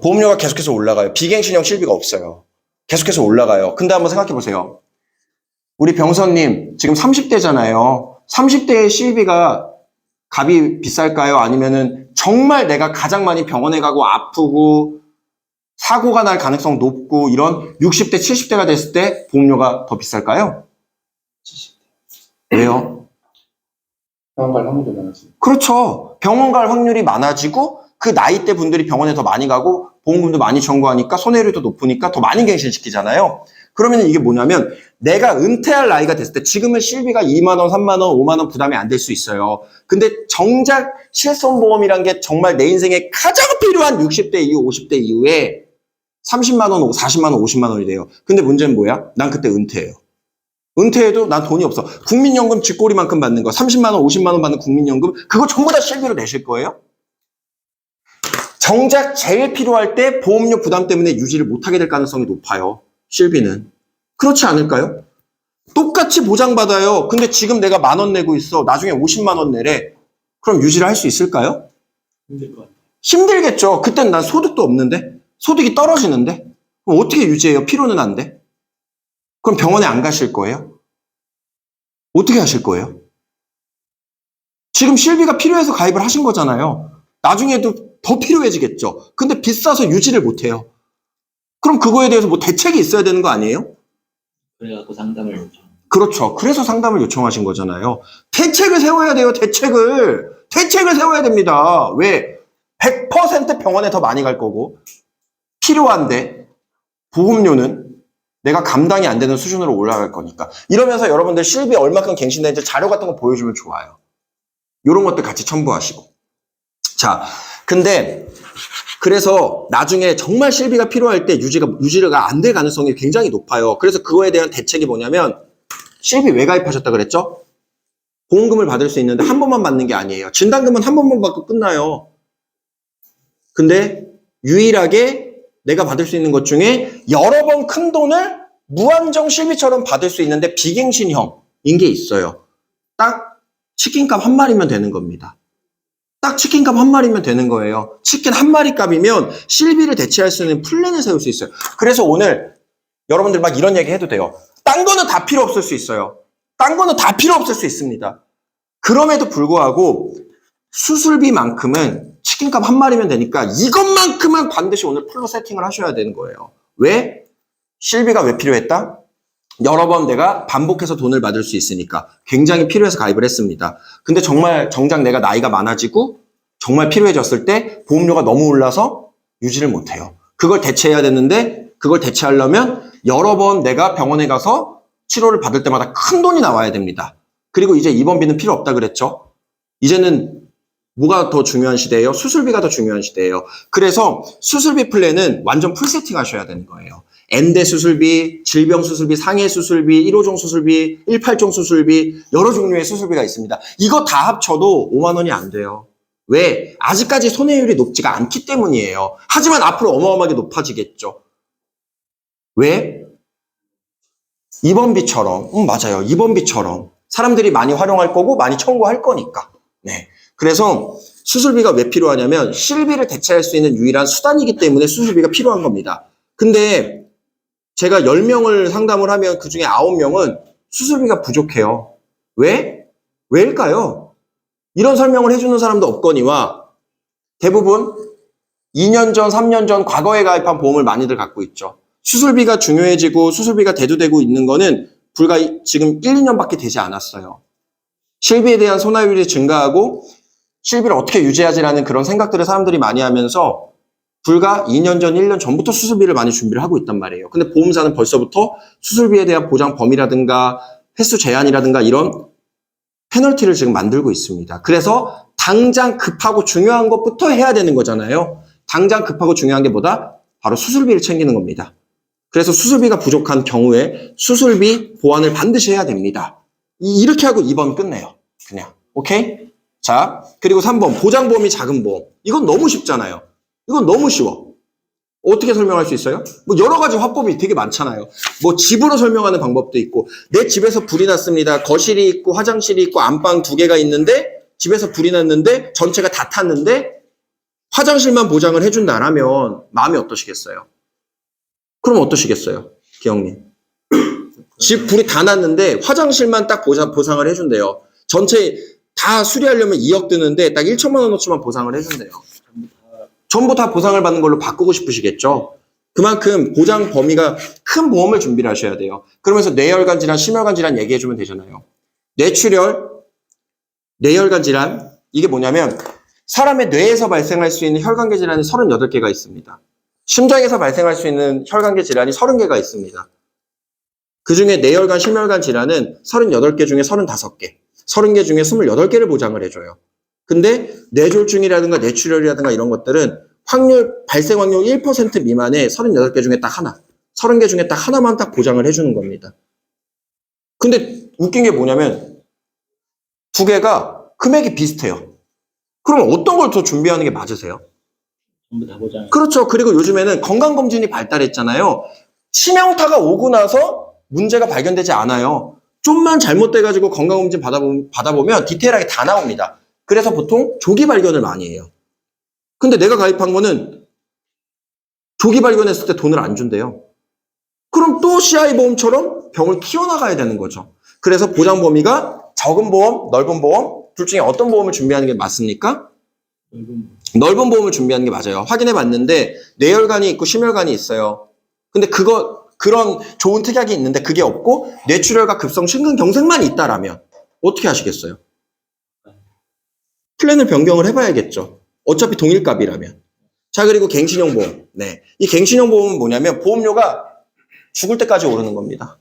보험료가 계속해서 올라가요. 비갱신형 실비가 없어요. 계속해서 올라가요. 근데 한번 생각해 보세요. 우리 병선님 지금 30대잖아요. 30대의 실비가 값이 비쌀까요? 아니면은 정말 내가 가장 많이 병원에 가고 아프고 사고가 날 가능성 높고 이런 60대, 70대가 됐을 때 보험료가 더 비쌀까요? 70대. 왜요? 병원 갈 확률이 많아지. 그렇죠. 병원 갈 확률이 많아지고 그 나이대 분들이 병원에 더 많이 가고 보험금도 많이 청구하니까 손해율이 더 높으니까 더 많이 갱신시키잖아요. 그러면 이게 뭐냐면 내가 은퇴할 나이가 됐을 때 지금은 실비가 2만 원, 3만 원, 5만 원 부담이 안 될 수 있어요. 근데 정작 실손보험이란 게 정말 내 인생에 가장 필요한 60대 이후, 50대 이후에 30만 원, 40만 원, 50만 원이 돼요. 근데 문제는 뭐야? 난 그때 은퇴해요. 은퇴해도 난 돈이 없어. 국민연금 쥐꼬리만큼 받는 거, 30만 원, 50만 원 받는 국민연금, 그거 전부 다 실비로 내실 거예요? 정작 제일 필요할 때 보험료 부담 때문에 유지를 못하게 될 가능성이 높아요. 실비는. 그렇지 않을까요? 똑같이 보장받아요. 근데 지금 내가 10,000원 내고 있어. 나중에 50만 원 내래. 그럼 유지를 할 수 있을까요? 힘들 것 같아요. 힘들겠죠. 그땐 난 소득도 없는데? 소득이 떨어지는데? 그럼 어떻게 유지해요? 피로는 안 돼? 그럼 병원에 안 가실 거예요? 어떻게 하실 거예요? 지금 실비가 필요해서 가입을 하신 거잖아요. 나중에도 더 필요해지겠죠. 근데 비싸서 유지를 못 해요. 그럼 그거에 대해서 뭐 대책이 있어야 되는 거 아니에요? 그래갖고 상담을 요청. 그렇죠. 그래서 상담을 요청하신 거잖아요. 대책을 세워야 돼요, 대책을. 대책을 세워야 됩니다. 왜? 100% 병원에 더 많이 갈 거고, 필요한데, 보험료는 내가 감당이 안 되는 수준으로 올라갈 거니까. 이러면서 여러분들 실비 얼마큼 갱신되는지 자료 같은 거 보여주면 좋아요. 이런 것들 같이 첨부하시고. 자, 근데, 그래서 나중에 정말 실비가 필요할 때 유지가 안 될 가능성이 굉장히 높아요. 그래서 그거에 대한 대책이 뭐냐면, 실비 왜 가입하셨다 그랬죠? 보험금을 받을 수 있는데 한 번만 받는 게 아니에요. 진단금은 한 번만 받고 끝나요. 근데 유일하게 내가 받을 수 있는 것 중에 여러 번 큰 돈을 무한정 실비처럼 받을 수 있는데 비갱신형인 게 있어요. 딱 치킨값 한 마리면 되는 겁니다. 딱 치킨값 한 마리면 되는 거예요. 치킨 한 마리 값이면 실비를 대체할 수 있는 플랜을 세울 수 있어요. 그래서 오늘 여러분들 막 이런 얘기 해도 돼요. 딴 거는 다 필요 없을 수 있어요. 딴 거는 다 필요 없을 수 있습니다. 그럼에도 불구하고 수술비만큼은 치킨값 한 마리면 되니까 이것만큼은 반드시 오늘 풀로 세팅을 하셔야 되는 거예요. 왜? 실비가 왜 필요했다? 여러 번 내가 반복해서 돈을 받을 수 있으니까 굉장히 필요해서 가입을 했습니다. 근데 정말 정작 내가 나이가 많아지고 정말 필요해졌을 때 보험료가 너무 올라서 유지를 못해요. 그걸 대체해야 되는데 그걸 대체하려면 여러 번 내가 병원에 가서 치료를 받을 때마다 큰 돈이 나와야 됩니다. 그리고 이제 입원비는 필요 없다 그랬죠? 이제는 뭐가 더 중요한 시대예요? 수술비가 더 중요한 시대예요. 그래서 수술비 플랜은 완전 풀 세팅 하셔야 되는 거예요. N대 수술비, 질병 수술비, 상해 수술비, 1호종 수술비, 18종 수술비, 여러 종류의 수술비가 있습니다. 이거 다 합쳐도 5만 원이 안 돼요. 왜? 아직까지 손해율이 높지가 않기 때문이에요. 하지만 앞으로 어마어마하게 높아지겠죠. 왜? 입원비처럼, 맞아요. 입원비처럼. 사람들이 많이 활용할 거고 많이 청구할 거니까. 네. 그래서 수술비가 왜 필요하냐면 실비를 대체할 수 있는 유일한 수단이기 때문에 수술비가 필요한 겁니다. 근데 제가 10명을 상담을 하면 그중에 9명은 수술비가 부족해요. 왜? 왜일까요? 이런 설명을 해주는 사람도 없거니와 대부분 2년 전, 3년 전 과거에 가입한 보험을 많이들 갖고 있죠. 수술비가 중요해지고 수술비가 대두되고 있는 거는 불과 지금 1, 2년밖에 되지 않았어요. 실비에 대한 손해율이 증가하고 실비를 어떻게 유지하지라는 그런 생각들을 사람들이 많이 하면서 불과 2년 전, 1년 전부터 수술비를 많이 준비를 하고 있단 말이에요. 근데 보험사는 벌써부터 수술비에 대한 보장 범위라든가 횟수 제한이라든가 이런 페널티를 지금 만들고 있습니다. 그래서 당장 급하고 중요한 것부터 해야 되는 거잖아요. 당장 급하고 중요한 게 뭐다? 바로 수술비를 챙기는 겁니다. 그래서 수술비가 부족한 경우에 수술비 보완을 반드시 해야 됩니다. 이렇게 하고 2번 끝내요. 그냥. 오케이? 자, 그리고 3번 보장보험이 작은 보험. 이건 너무 쉽잖아요. 이건 너무 쉬워. 어떻게 설명할 수 있어요? 뭐 여러 가지 화법이 되게 많잖아요. 뭐 집으로 설명하는 방법도 있고 내 집에서 불이 났습니다. 거실이 있고 화장실이 있고 안방 2개가 있는데 집에서 불이 났는데 전체가 다 탔는데 화장실만 보장을 해준다라면 마음이 어떠시겠어요? 그럼 어떠시겠어요? 기영님. 집 불이 다 났는데 화장실만 딱 보상을 해준대요. 전체 다 수리하려면 2억 드는데 딱 1천만 원어치만 보상을 해준대요. 전부 다 보상을 받는 걸로 바꾸고 싶으시겠죠? 그만큼 보장 범위가 큰 보험을 준비를 하셔야 돼요. 그러면서 뇌혈관 질환, 심혈관 질환 얘기해주면 되잖아요. 뇌출혈, 뇌혈관 질환, 이게 뭐냐면 사람의 뇌에서 발생할 수 있는 혈관계 질환이 38개가 있습니다. 심장에서 발생할 수 있는 혈관계 질환이 30개가 있습니다. 그 중에 뇌혈관, 심혈관 질환은 38개 중에 35개, 30개 중에 28개를 보장을 해줘요. 근데 뇌졸중이라든가 뇌출혈이라든가 이런 것들은 발생 확률 1% 미만의 38개 중에 딱 하나, 30개 중에 딱 하나만 딱 보장을 해주는 겁니다. 근데 웃긴 게 뭐냐면 두 개가 금액이 비슷해요. 그럼 어떤 걸 더 준비하는 게 맞으세요? 전부 다 보장. 그렇죠. 그리고 요즘에는 건강검진이 발달했잖아요. 치명타가 오고 나서 문제가 발견되지 않아요. 좀만 잘못돼가지고 건강검진 받아보면 디테일하게 다 나옵니다. 그래서 보통 조기 발견을 많이 해요. 근데 내가 가입한 거는 조기 발견했을 때 돈을 안 준대요. 그럼 또 CI 보험처럼 병을 키워나가야 되는 거죠. 그래서 보장 범위가 적은 보험, 넓은 보험 둘 중에 어떤 보험을 준비하는 게 맞습니까? 넓은 보험을 준비하는 게 맞아요. 확인해 봤는데 뇌혈관이 있고 심혈관이 있어요. 근데 그런 좋은 특약이 있는데 그게 없고 뇌출혈과 급성 심근경색만 있다라면 어떻게 하시겠어요? 플랜을 변경을 해봐야겠죠. 어차피 동일 값이라면. 자, 그리고 갱신형 보험. 네. 이 갱신형 보험은 뭐냐면 보험료가 죽을 때까지 오르는 겁니다.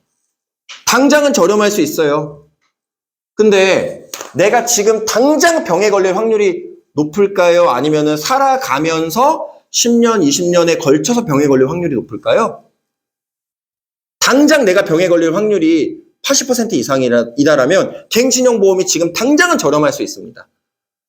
당장은 저렴할 수 있어요. 근데 내가 지금 당장 병에 걸릴 확률이 높을까요? 아니면은 살아가면서 10년, 20년에 걸쳐서 병에 걸릴 확률이 높을까요? 당장 내가 병에 걸릴 확률이 80% 이상이다라면 갱신형 보험이 지금 당장은 저렴할 수 있습니다.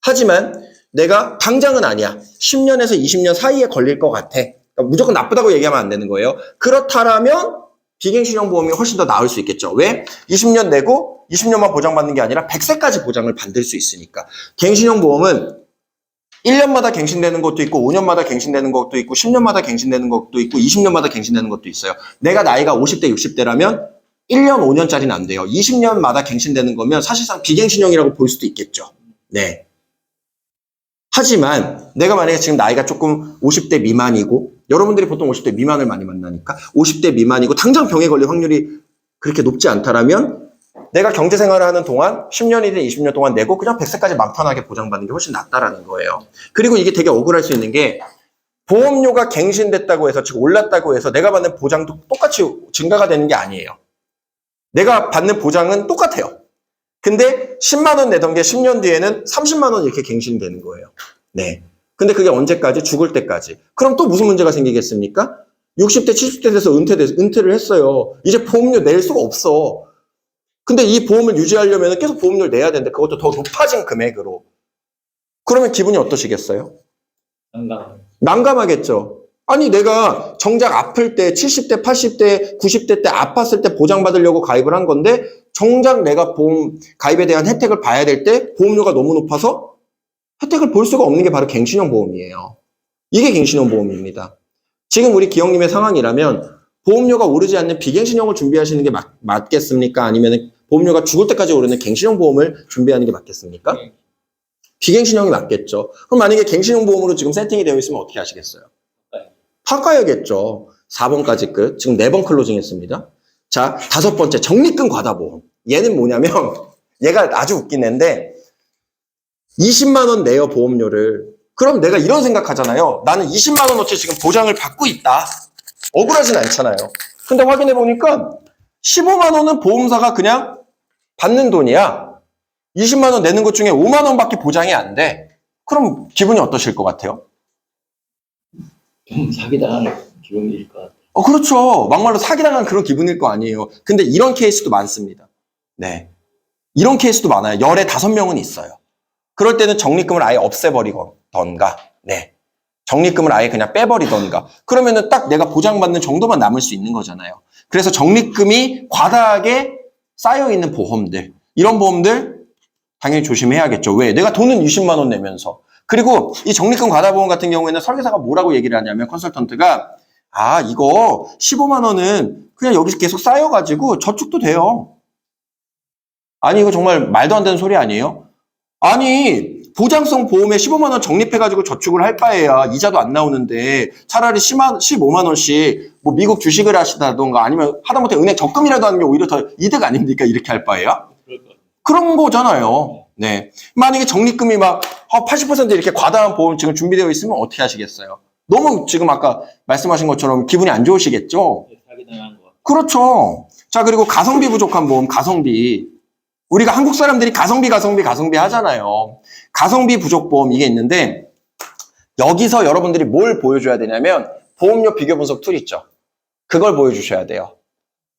하지만 내가 당장은 아니야. 10년에서 20년 사이에 걸릴 것 같아. 그러니까 무조건 나쁘다고 얘기하면 안 되는 거예요. 그렇다라면 비갱신형 보험이 훨씬 더 나을 수 있겠죠. 왜? 20년 내고 20년만 보장받는 게 아니라 100세까지 보장을 받을 수 있으니까. 갱신형 보험은 1년마다 갱신되는 것도 있고 5년마다 갱신되는 것도 있고 10년마다 갱신되는 것도 있고 20년마다 갱신되는 것도 있어요. 내가 나이가 50대, 60대라면 1년, 5년짜리는 안 돼요. 20년마다 갱신되는 거면 사실상 비갱신형이라고 볼 수도 있겠죠. 네. 하지만 내가 만약에 지금 나이가 조금 50대 미만이고 여러분들이 보통 50대 미만을 많이 만나니까 50대 미만이고 당장 병에 걸릴 확률이 그렇게 높지 않다라면 내가 경제생활을 하는 동안 10년이든 20년 동안 내고 그냥 100세까지 맘 편하게 보장받는 게 훨씬 낫다라는 거예요. 그리고 이게 되게 억울할 수 있는 게 보험료가 갱신됐다고 해서 즉 올랐다고 해서 내가 받는 보장도 똑같이 증가가 되는 게 아니에요. 내가 받는 보장은 똑같아요. 근데 10만 원 내던 게 10년 뒤에는 30만 원 이렇게 갱신되는 거예요. 네. 근데 그게 언제까지? 죽을 때까지. 그럼 또 무슨 문제가 생기겠습니까? 60대, 70대 돼서 은퇴를 했어요. 이제 보험료 낼 수가 없어. 근데 이 보험을 유지하려면 계속 보험료를 내야 되는데 그것도 더 높아진 금액으로. 그러면 기분이 어떠시겠어요? 난감하겠죠. 아니 내가 정작 아플 때 70대, 80대, 90대 때 아팠을 때 보장받으려고 가입을 한 건데 정작 내가 보험 가입에 대한 혜택을 봐야 될 때 보험료가 너무 높아서 혜택을 볼 수가 없는 게 바로 갱신형 보험이에요. 이게 갱신형 보험입니다. 지금 우리 기영님의 상황이라면 보험료가 오르지 않는 비갱신형을 준비하시는 게 맞겠습니까? 아니면 보험료가 죽을 때까지 오르는 갱신형 보험을 준비하는 게 맞겠습니까? 비갱신형이 맞겠죠. 그럼 만약에 갱신형 보험으로 지금 세팅이 되어 있으면 어떻게 하시겠어요? 바꿔야겠죠. 4번까지 끝. 지금 4번 클로징 했습니다. 자, 5번째 적립금 과다보험. 얘는 뭐냐면 얘가 아주 웃긴 애인데 20만 원 내요 보험료를. 그럼 내가 이런 생각하잖아요. 나는 20만 원어치 지금 보장을 받고 있다. 억울하진 않잖아요. 근데 확인해 보니까 15만 원은 보험사가 그냥 받는 돈이야. 20만 원 내는 것 중에 5만 원밖에 보장이 안 돼. 그럼 기분이 어떠실 것 같아요? 좀 사기당하는 기분일 것 같아요. 그렇죠. 막말로 사기당한 그런 기분일 거 아니에요. 근데 이런 케이스도 많습니다. 네. 이런 케이스도 많아요. 열에 5명은 있어요. 그럴 때는 적립금을 아예 없애버리던가, 네. 적립금을 아예 그냥 빼버리던가. 그러면은 딱 내가 보장받는 정도만 남을 수 있는 거잖아요. 그래서 적립금이 과다하게 쌓여있는 보험들, 이런 보험들 당연히 조심해야겠죠. 왜? 내가 돈은 20만 원 내면서. 그리고 이 적립금 과다보험 같은 경우에는 설계사가 뭐라고 얘기를 하냐면 컨설턴트가 이거 15만 원은 그냥 여기서 계속 쌓여가지고 저축도 돼요. 아니 이거 정말 말도 안 되는 소리 아니에요? 아니 보장성 보험에 15만 원 적립해가지고 저축을 할 바에야 이자도 안 나오는데 차라리 15만 원씩 뭐 미국 주식을 하시다던가 아니면 하다못해 은행 적금이라도 하는 게 오히려 더 이득 아닙니까? 이렇게 할 바에야? 그런 거잖아요. 네. 만약에 적립금이 막 80% 이렇게 과다한 보험 지금 준비되어 있으면 어떻게 하시겠어요? 너무 지금 아까 말씀하신 것처럼 기분이 안 좋으시겠죠? 사기당한 거. 그렇죠. 자, 그리고 가성비 부족한 보험, 가성비. 우리가 한국 사람들이 가성비 하잖아요. 가성비 부족 보험 이게 있는데 여기서 여러분들이 뭘 보여줘야 되냐면 보험료 비교 분석 툴 있죠. 그걸 보여주셔야 돼요.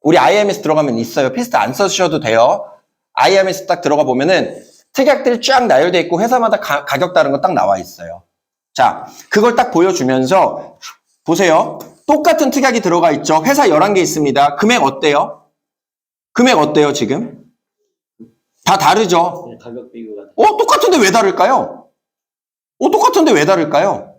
우리 IMS 들어가면 있어요. 피스트 안 써주셔도 돼요. IMS 딱 들어가 보면은 특약들이 쫙 나열되어 있고 회사마다 가격 다른 거 딱 나와 있어요. 자, 그걸 딱 보여주면서 보세요. 똑같은 특약이 들어가 있죠. 회사 11개 있습니다. 금액 어때요? 금액 어때요, 지금? 다 다르죠? 네, 가격 비교가 똑같은데 왜 다를까요? 똑같은데 왜 다를까요?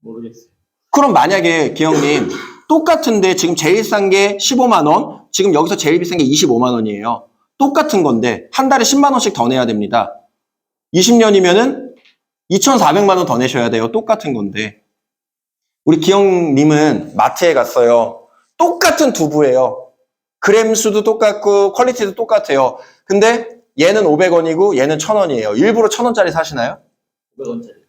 모르겠어요. 그럼 만약에 기영님 똑같은데 지금 제일 싼 게 15만 원, 지금 여기서 제일 비싼 게 25만 원이에요. 똑같은 건데 한 달에 10만 원씩 더 내야 됩니다. 20년이면은 2,400만 원 더 내셔야 돼요. 똑같은 건데. 우리 기영님은 마트에 갔어요. 똑같은 두부예요. 그램 수도 똑같고 퀄리티도 똑같아요. 근데 얘는 500원이고 얘는 1,000원이에요. 일부러 1,000원짜리 사시나요? 500원짜리.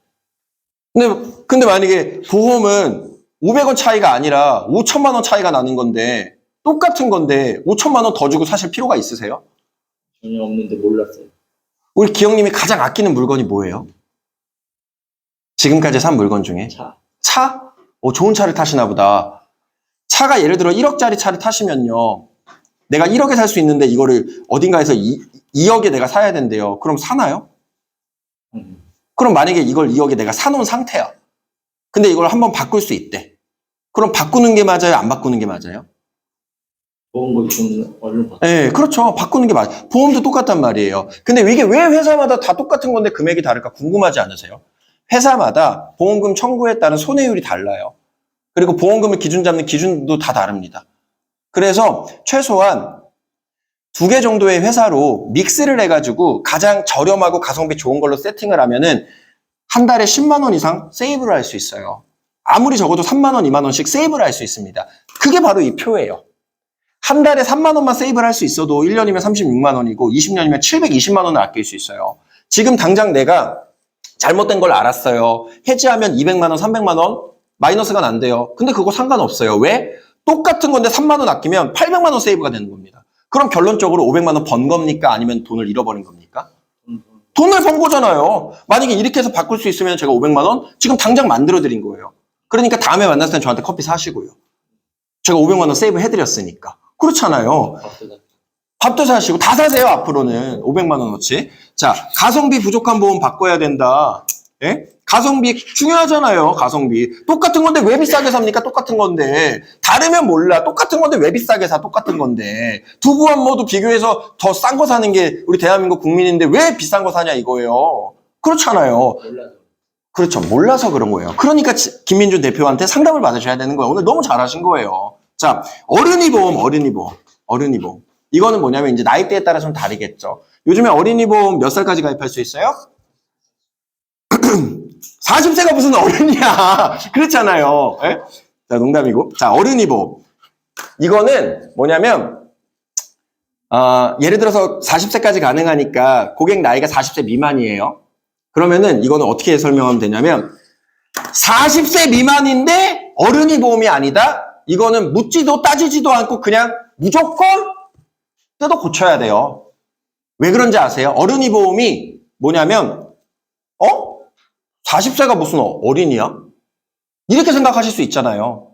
근데 만약에 보험은 500원 차이가 아니라 5천만 원 차이가 나는 건데 똑같은 건데 5천만 원 더 주고 사실 필요가 있으세요? 전혀 없는데 몰랐어요. 우리 기영님이 가장 아끼는 물건이 뭐예요? 지금까지 산 물건 중에? 차. 차? 좋은 차를 타시나 보다. 차가 예를 들어 1억짜리 차를 타시면요. 내가 1억에 살 수 있는데 이거를 어딘가에서 2억에 내가 사야 된대요. 그럼 사나요? 그럼 만약에 이걸 2억에 내가 사놓은 상태야. 근데 이걸 한번 바꿀 수 있대. 그럼 바꾸는 게 맞아요? 안 바꾸는 게 맞아요? 좋은 거 있으면 얼른 봐. 네, 그렇죠. 바꾸는 게 맞아요. 보험도 똑같단 말이에요. 근데 이게 왜 회사마다 다 똑같은 건데 금액이 다를까 궁금하지 않으세요? 회사마다 보험금 청구에 따른 손해율이 달라요. 그리고 보험금을 기준 잡는 기준도 다 다릅니다. 그래서 최소한 2개 정도의 회사로 믹스를 해가지고 가장 저렴하고 가성비 좋은 걸로 세팅을 하면은 한 달에 10만 원 이상 세이브를 할 수 있어요. 아무리 적어도 3만 원, 2만 원씩 세이브를 할 수 있습니다. 그게 바로 이 표예요. 한 달에 3만 원만 세이브를 할 수 있어도 1년이면 36만 원이고 20년이면 720만 원을 아낄 수 있어요. 지금 당장 내가 잘못된 걸 알았어요. 해지하면 200만 원, 300만 원 마이너스가 난대요. 근데 그거 상관없어요. 왜? 똑같은 건데 3만 원 아끼면 800만 원 세이브가 되는 겁니다. 그럼 결론적으로 500만 원 번 겁니까? 아니면 돈을 잃어버린 겁니까? 돈을 번 거잖아요. 만약에 이렇게 해서 바꿀 수 있으면 제가 500만 원 지금 당장 만들어 드린 거예요. 그러니까 다음에 만났을 땐 저한테 커피 사시고요. 제가 500만 원 세이브 해드렸으니까. 그렇잖아요. 밥도 사시고 다 사세요. 앞으로는 500만 원어치. 자, 가성비 부족한 보험 바꿔야 된다. 예? 가성비 중요하잖아요. 가성비. 똑같은 건데 왜 비싸게 삽니까? 똑같은 건데. 다르면 몰라. 똑같은 건데 왜 비싸게 사? 똑같은 건데. 두부와 뭐도 비교해서 더 싼 거 사는 게 우리 대한민국 국민인데 왜 비싼 거 사냐 이거예요. 그렇잖아요. 몰라서. 그렇죠. 몰라서 그런 거예요. 그러니까 김민준 대표한테 상담을 받으셔야 되는 거예요. 오늘 너무 잘하신 거예요. 자, 어른이 보험. 이거는 뭐냐면 이제 나이대에 따라 좀 다르겠죠. 요즘에 어린이 보험 몇 살까지 가입할 수 있어요? 40세가 무슨 어른이야. 그렇잖아요. 예? 자, 농담이고. 자, 어른이 보험. 이거는 뭐냐면, 예를 들어서 40세까지 가능하니까 고객 나이가 40세 미만이에요. 그러면은 이거는 어떻게 설명하면 되냐면, 40세 미만인데 어른이 보험이 아니다? 이거는 묻지도 따지지도 않고 그냥 무조건 뜯어 고쳐야 돼요. 왜 그런지 아세요? 어른이 보험이 뭐냐면, 40세가 무슨 어린이야? 이렇게 생각하실 수 있잖아요.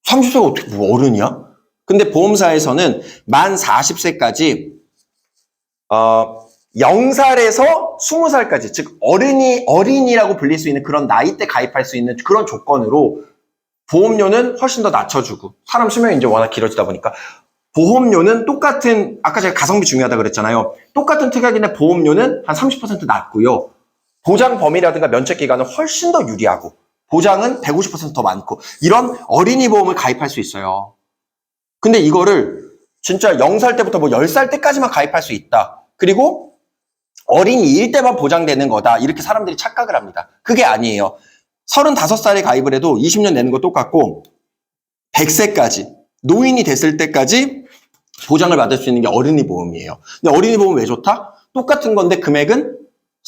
30세가 어떻게 뭐 어른이야? 근데 보험사에서는 만 40세까지 0살에서 20살까지 즉 어린이라고 불릴 수 있는 그런 나이대 가입할 수 있는 그런 조건으로 보험료는 훨씬 더 낮춰주고 사람 수명이 이제 워낙 길어지다 보니까 보험료는 똑같은 아까 제가 가성비 중요하다 그랬잖아요. 똑같은 특약인데 보험료는 한 30% 낮고요. 보장 범위라든가 면책 기간은 훨씬 더 유리하고 보장은 150% 더 많고 이런 어린이 보험을 가입할 수 있어요. 근데 이거를 진짜 0살 때부터 뭐 10살 때까지만 가입할 수 있다. 그리고 어린이일 때만 보장되는 거다. 이렇게 사람들이 착각을 합니다. 그게 아니에요. 35살에 가입을 해도 20년 내는 거 똑같고 100세까지 노인이 됐을 때까지 보장을 받을 수 있는 게 어린이 보험이에요. 근데 어린이 보험 왜 좋다? 똑같은 건데 금액은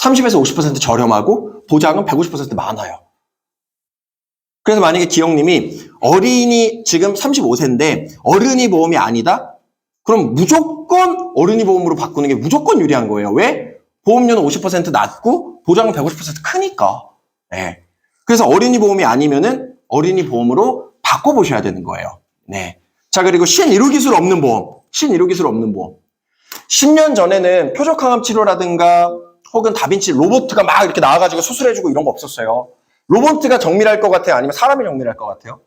30에서 50% 저렴하고 보장은 150% 많아요. 그래서 만약에 기영님이 어린이 지금 35세인데 어른이 보험이 아니다? 그럼 무조건 어른이 보험으로 바꾸는 게 무조건 유리한 거예요. 왜? 보험료는 50% 낮고 보장은 150% 크니까. 네. 그래서 어린이 보험이 아니면은 어린이 보험으로 바꿔보셔야 되는 거예요. 네. 자, 그리고 신의료 기술 없는 보험. 10년 전에는 표적항암 치료라든가 혹은 다빈치 로봇가 막 이렇게 나와가지고 수술해주고 이런 거 없었어요. 로봇가 정밀할 것 같아요? 아니면 사람이 정밀할 것 같아요?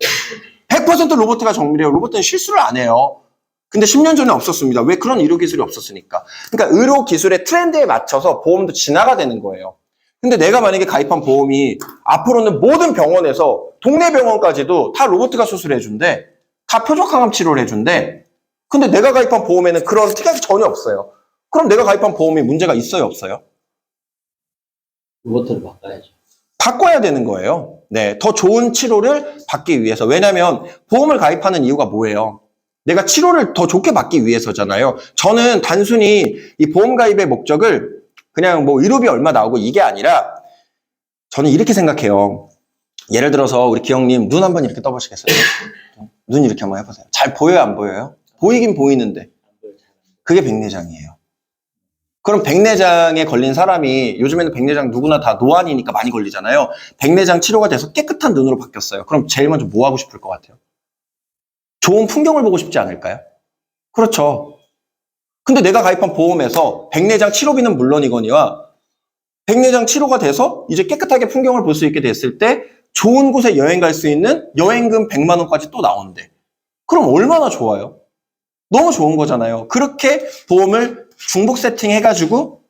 100% 로봇가 정밀해요. 로봇은 실수를 안 해요. 근데 10년 전에 없었습니다. 왜? 그런 의료 기술이 없었으니까. 그러니까 의료 기술의 트렌드에 맞춰서 보험도 진화가 되는 거예요. 근데 내가 만약에 가입한 보험이 앞으로는 모든 병원에서 동네 병원까지도 다 로보트가 수술해준대. 다 표적항암 치료를 해준대. 근데 내가 가입한 보험에는 그런 특약이 전혀 없어요. 그럼 내가 가입한 보험에 문제가 있어요, 없어요? 로봇을 바꿔야죠. 바꿔야 되는 거예요. 네, 더 좋은 치료를 받기 위해서. 왜냐하면 보험을 가입하는 이유가 뭐예요? 내가 치료를 더 좋게 받기 위해서잖아요. 저는 단순히 이 보험 가입의 목적을 그냥 뭐 의료비 얼마 나오고 이게 아니라 저는 이렇게 생각해요. 예를 들어서 우리 기영님 눈 한번 이렇게 떠보시겠어요? 눈 이렇게 한번 해보세요. 잘 보여요, 안 보여요? 보이긴 보이는데 그게 백내장이에요. 그럼 백내장에 걸린 사람이 요즘에는 백내장 누구나 다 노안이니까 많이 걸리잖아요. 백내장 치료가 돼서 깨끗한 눈으로 바뀌었어요. 그럼 제일 먼저 뭐 하고 싶을 것 같아요? 좋은 풍경을 보고 싶지 않을까요? 그렇죠. 근데 내가 가입한 보험에서 백내장 치료비는 물론이거니와 백내장 치료가 돼서 이제 깨끗하게 풍경을 볼 수 있게 됐을 때 좋은 곳에 여행 갈 수 있는 여행금 100만 원까지 또 나온대. 그럼 얼마나 좋아요? 너무 좋은 거잖아요. 그렇게 보험을 중복 세팅해가지고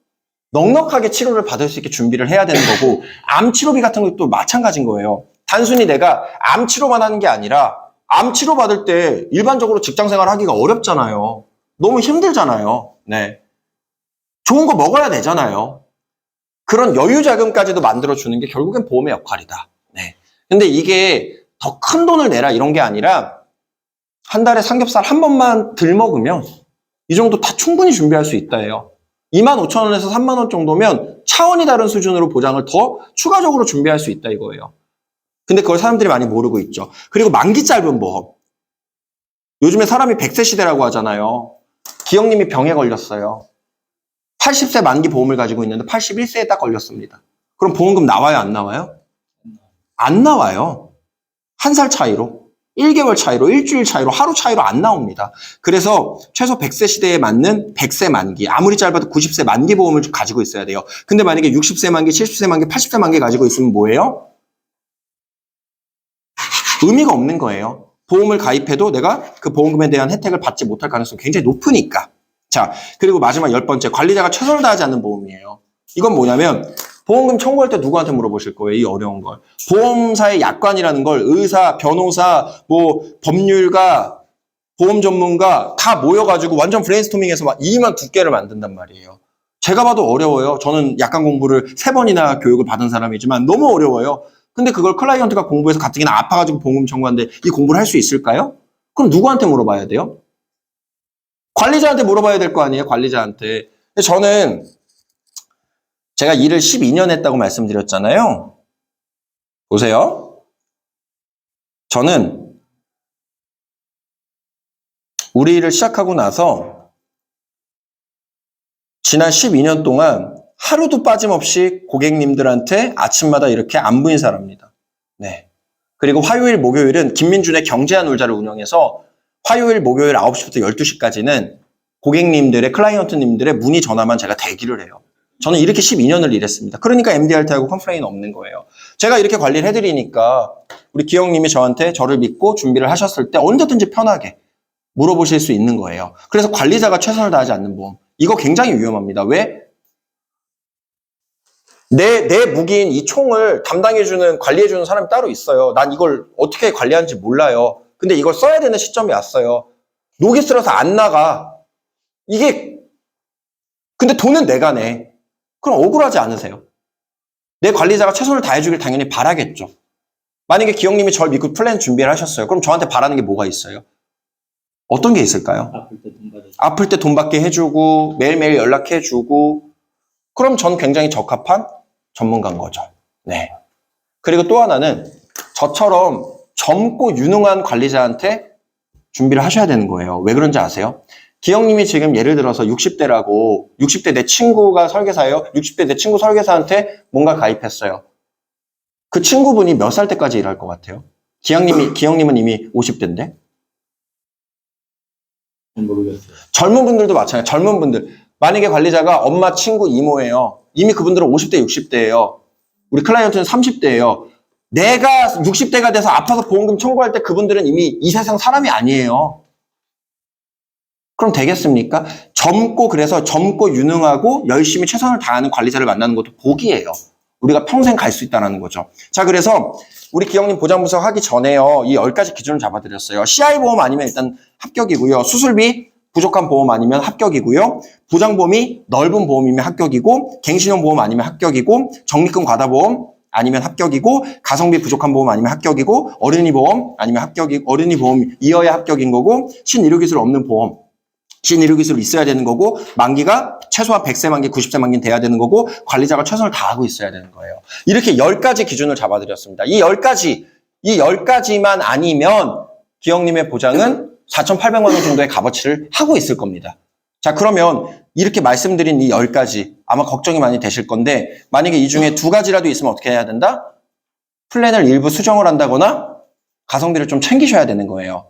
넉넉하게 치료를 받을 수 있게 준비를 해야 되는 거고 암 치료비 같은 것도 마찬가지인 거예요. 단순히 내가 암 치료만 하는 게 아니라 암 치료 받을 때 일반적으로 직장 생활 하기가 어렵잖아요. 너무 힘들잖아요. 네. 좋은 거 먹어야 되잖아요. 그런 여유 자금까지도 만들어주는 게 결국엔 보험의 역할이다. 네. 근데 이게 더 큰 돈을 내라 이런 게 아니라 한 달에 삼겹살 한 번만 덜 먹으면 이 정도 다 충분히 준비할 수 있다예요. 25,000원에서 3만 원 정도면 차원이 다른 수준으로 보장을 더 추가적으로 준비할 수 있다 이거예요. 근데 그걸 사람들이 많이 모르고 있죠. 그리고 만기 짧은 보험. 요즘에 사람이 100세 시대라고 하잖아요. 기영님이 병에 걸렸어요. 80세 만기 보험을 가지고 있는데 81세에 딱 걸렸습니다. 그럼 보험금 나와요, 안 나와요? 안 나와요. 한 살 차이로. 1개월 차이로, 일주일 차이로, 하루 차이로 안 나옵니다. 그래서 최소 100세 시대에 맞는 100세 만기, 아무리 짧아도 90세 만기 보험을 가지고 있어야 돼요. 근데 만약에 60세 만기, 70세 만기, 80세 만기 가지고 있으면 뭐예요? 의미가 없는 거예요. 보험을 가입해도 내가 그 보험금에 대한 혜택을 받지 못할 가능성이 굉장히 높으니까. 자, 그리고 마지막 10번째, 관리자가 최선을 다하지 않는 보험이에요. 이건 뭐냐면 보험금 청구할 때 누구한테 물어보실 거예요? 이 어려운 걸. 보험사의 약관이라는 걸 의사, 변호사, 뭐 법률가, 보험 전문가 다 모여가지고 완전 브레인스토밍해서 막 이만 두께를 만든단 말이에요. 제가 봐도 어려워요. 저는 약관 공부를 3번이나 교육을 받은 사람이지만 너무 어려워요. 근데 그걸 클라이언트가 공부해서 가뜩이나 아파가지고 보험금 청구하는데 이 공부를 할 수 있을까요? 그럼 누구한테 물어봐야 돼요? 관리자한테 물어봐야 될 거 아니에요? 관리자한테. 근데 저는 제가 일을 12년 했다고 말씀드렸잖아요. 보세요. 저는 우리 일을 시작하고 나서 지난 12년 동안 하루도 빠짐없이 고객님들한테 아침마다 이렇게 안부 인사를 합니다. 네. 그리고 화요일, 목요일은 김민준의 경제한 울자를 운영해서 화요일, 목요일 9시부터 12시까지는 고객님들의, 클라이언트님들의 문의 전화만 제가 대기를 해요. 저는 이렇게 12년을 일했습니다. 그러니까 MDRT하고 컴플레인 없는 거예요. 제가 이렇게 관리를 해드리니까 우리 기영님이 저를 믿고 준비를 하셨을 때 언제든지 편하게 물어보실 수 있는 거예요. 그래서 관리자가 최선을 다하지 않는 보험. 이거 굉장히 위험합니다. 왜? 내 무기인 이 총을 담당해주는, 관리해주는 사람이 따로 있어요. 난 이걸 어떻게 관리하는지 몰라요. 근데 이걸 써야 되는 시점이 왔어요. 녹이 슬어서 안 나가. 근데 돈은 내가 내. 그럼 억울하지 않으세요? 내 관리자가 최선을 다해주길 당연히 바라겠죠. 만약에 기영님이 저를 믿고 플랜 준비를 하셨어요. 그럼 저한테 바라는 게 뭐가 있어요? 어떤 게 있을까요? 아플 때 돈 받아주고. 아플 때 돈 받게 해주고 매일매일 연락해주고 그럼 전 굉장히 적합한 전문가인 거죠. 네. 그리고 또 하나는 저처럼 젊고 유능한 관리자한테 준비를 하셔야 되는 거예요. 왜 그런지 아세요? 기영님이 지금 예를 들어서 60대라고 60대 내 친구가 설계사예요. 60대 내 친구 설계사한테 뭔가 가입했어요. 그 친구분이 몇 살 때까지 일할 것 같아요? 기영님은 이미 50대인데? 모르겠어요. 젊은 분들도 마찬가지예요. 젊은 분들. 만약에 관리자가 엄마, 친구, 이모예요. 이미 그분들은 50대, 60대예요. 우리 클라이언트는 30대예요. 내가 60대가 돼서 아파서 보험금 청구할 때 그분들은 이미 이 세상 사람이 아니에요. 그럼 되겠습니까? 그래서 젊고 유능하고 열심히 최선을 다하는 관리자를 만나는 것도 복이에요. 우리가 평생 갈 수 있다는 거죠. 자, 그래서 우리 기영님 보장 분석 하기 전에요. 이 10가지 기준을 잡아드렸어요. CI 보험 아니면 일단 합격이고요. 수술비 부족한 보험 아니면 합격이고요. 보장범위 넓은 보험이면 합격이고, 갱신형 보험 아니면 합격이고, 적립금 과다보험 아니면 합격이고, 가성비 부족한 보험 아니면 합격이고, 어린이 보험 아니면 합격이고, 어린이 보험이어야 합격인 거고, 신의료기술 없는 보험, 신의료기술 있어야 되는 거고, 만기가 최소한 100세 만기, 90세 만기는 돼야 되는 거고, 관리자가 최선을 다하고 있어야 되는 거예요. 이렇게 10가지 기준을 잡아드렸습니다. 이 10가지만 아니면 기영님의 보장은 4,800만 원 정도의 값어치를 하고 있을 겁니다. 자, 그러면 이렇게 말씀드린 이 10가지 아마 걱정이 많이 되실 건데, 만약에 이 중에 2가지라도 있으면 어떻게 해야 된다? 플랜을 일부 수정을 한다거나 가성비를 좀 챙기셔야 되는 거예요.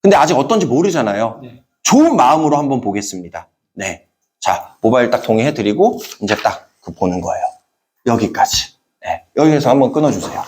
근데 아직 어떤지 모르잖아요. 네. 좋은 마음으로 한번 보겠습니다. 네. 자, 모바일 딱 동의해드리고 이제 딱 보는 거예요. 여기까지. 네. 여기에서 한번 끊어주세요.